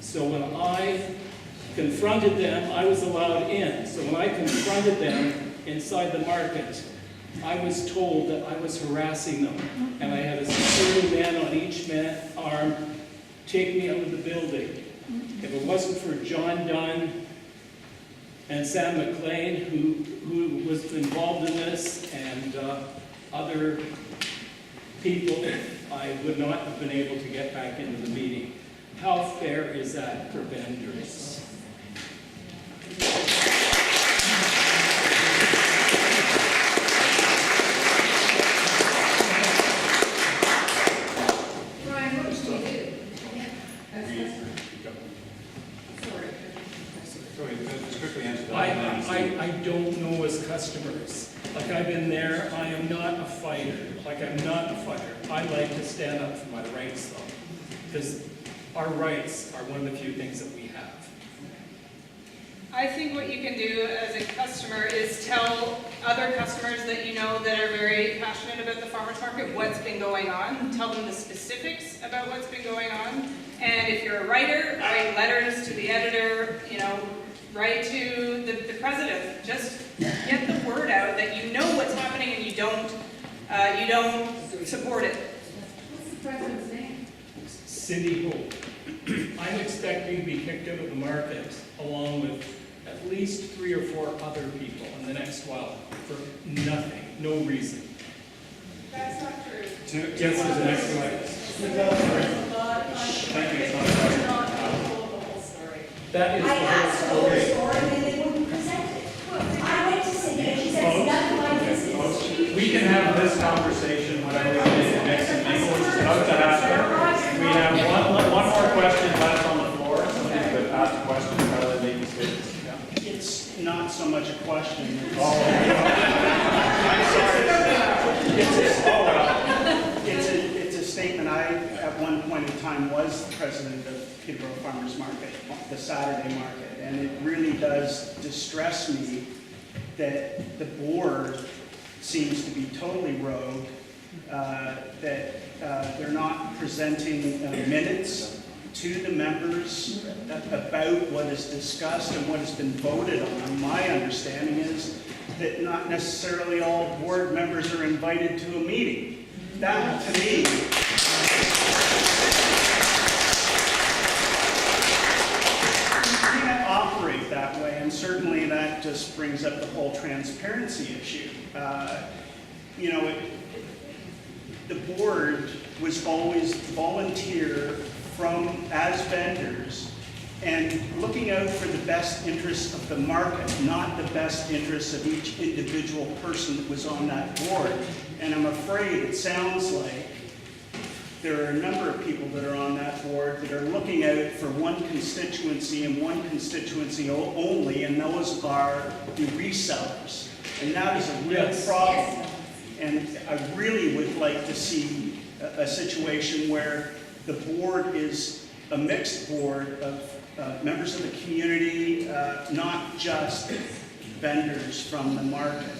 So when I confronted them, I was allowed in. So when I confronted them inside the market, I was told that I was harassing them. And I had a security man on each arm take me out of the building. If it wasn't for John Dunn and Sam McLean, who was involved in this, and other people, I would not have been able to get back into the meeting. How fair is that for vendors? Brian, what should we do? Just quickly answer that. I don't know as customers. Like, I've been there, I am not a fighter. Like, I'm not a fighter. I like to stand up for my rights, though. Because our rights are one of the few things that we have. I think what you can do as a customer is tell other customers that you know that are very passionate about the farmers market what's been going on. Tell them the specifics about what's been going on. And if you're a writer, write letters to the editor, write to the president. Just get the word out that you know what's happening and you don't support it. What's the president's name? Cindy Hope. I'm expecting to be kicked out of the market along with at least 3 or 4 other people in the next while for nothing, no reason. That's not true. Yes, there's an next one. Thank you. It's not a question. That is I asked the the whole whole story. story and they wouldn't present it. I went to Cindy and she said, it's none of my business. We can have this conversation whenever we get to next meeting, which is about to happen. We have one more question left on the floor. Somebody could ask a question rather than making statements. It's not so much a question. It's a statement. I, at one point in time, was the president of Peterborough Farmers Market, the Saturday market, and it really does distress me that the board seems to be totally rogue, that they're not presenting minutes to the members about what is discussed and what has been voted on. My understanding is that not necessarily all board members are invited to a meeting. That, to me, you can't operate that way, and certainly that just brings up the whole transparency issue. The board was always volunteer as vendors and looking out for the best interests of the market, not the best interests of each individual person that was on that board. And I'm afraid it sounds like there are a number of people that are on that board that are looking out for one constituency and one constituency only, and those are the resellers. And that is a real problem. And I really would like to see a situation where the board is a mixed board of members of the community, not just vendors from the market.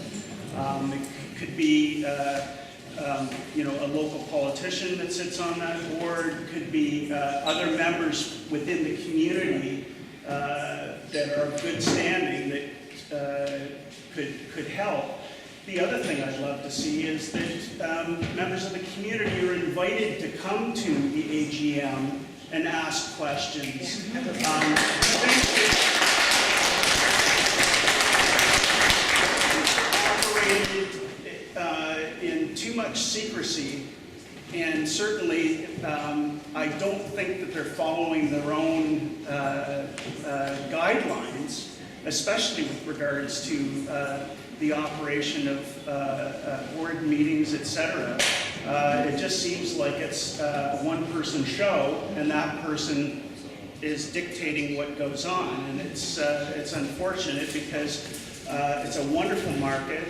It could be a local politician that sits on that board, could be other members within the community that are of good standing that could help. The other thing I'd love to see is that members of the community are invited to come to the AGM and ask questions. Operated in too much secrecy, and certainly I don't think that they're following their own guidelines, especially with regards to the operation of board meetings, etc. It just seems like it's a one-person show, and that person is dictating what goes on, and it's unfortunate because it's a wonderful market.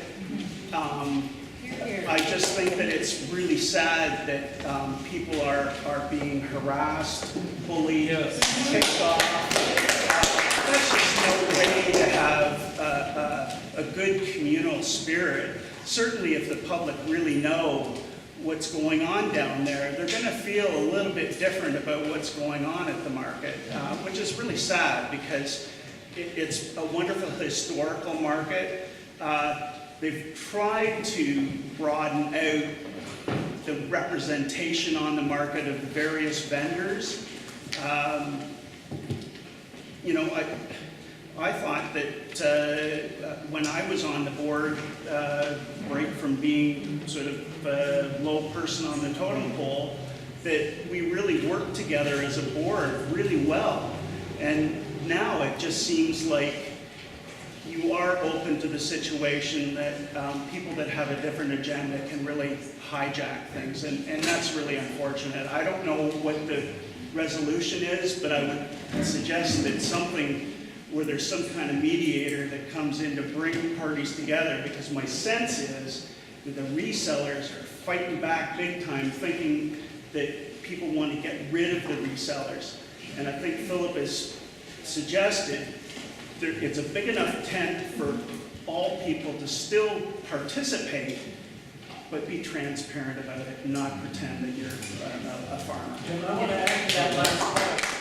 I just think that it's really sad that people are being harassed, bullied, kicked off. That's just no way to have good communal spirit. Certainly if the public really know what's going on down there, they're going to feel a little bit different about what's going on at the market, which is really sad because it's a wonderful historical market. They've tried to broaden out the representation on the market of the various vendors. You know, I thought that when I was on the board, right from being sort of a low person on the totem pole, that we really worked together as a board really well. And now it just seems like you are open to the situation that people that have a different agenda can really hijack things, and that's really unfortunate. I don't know what the resolution is, but I would suggest that something where there's some kind of mediator that comes in to bring parties together, because my sense is that the resellers are fighting back big time, thinking that people want to get rid of the resellers. And I think Philip has suggested it's a big enough tent for all people to still participate, but be transparent about it, not pretend that you're a farmer. And I want to add to that last part.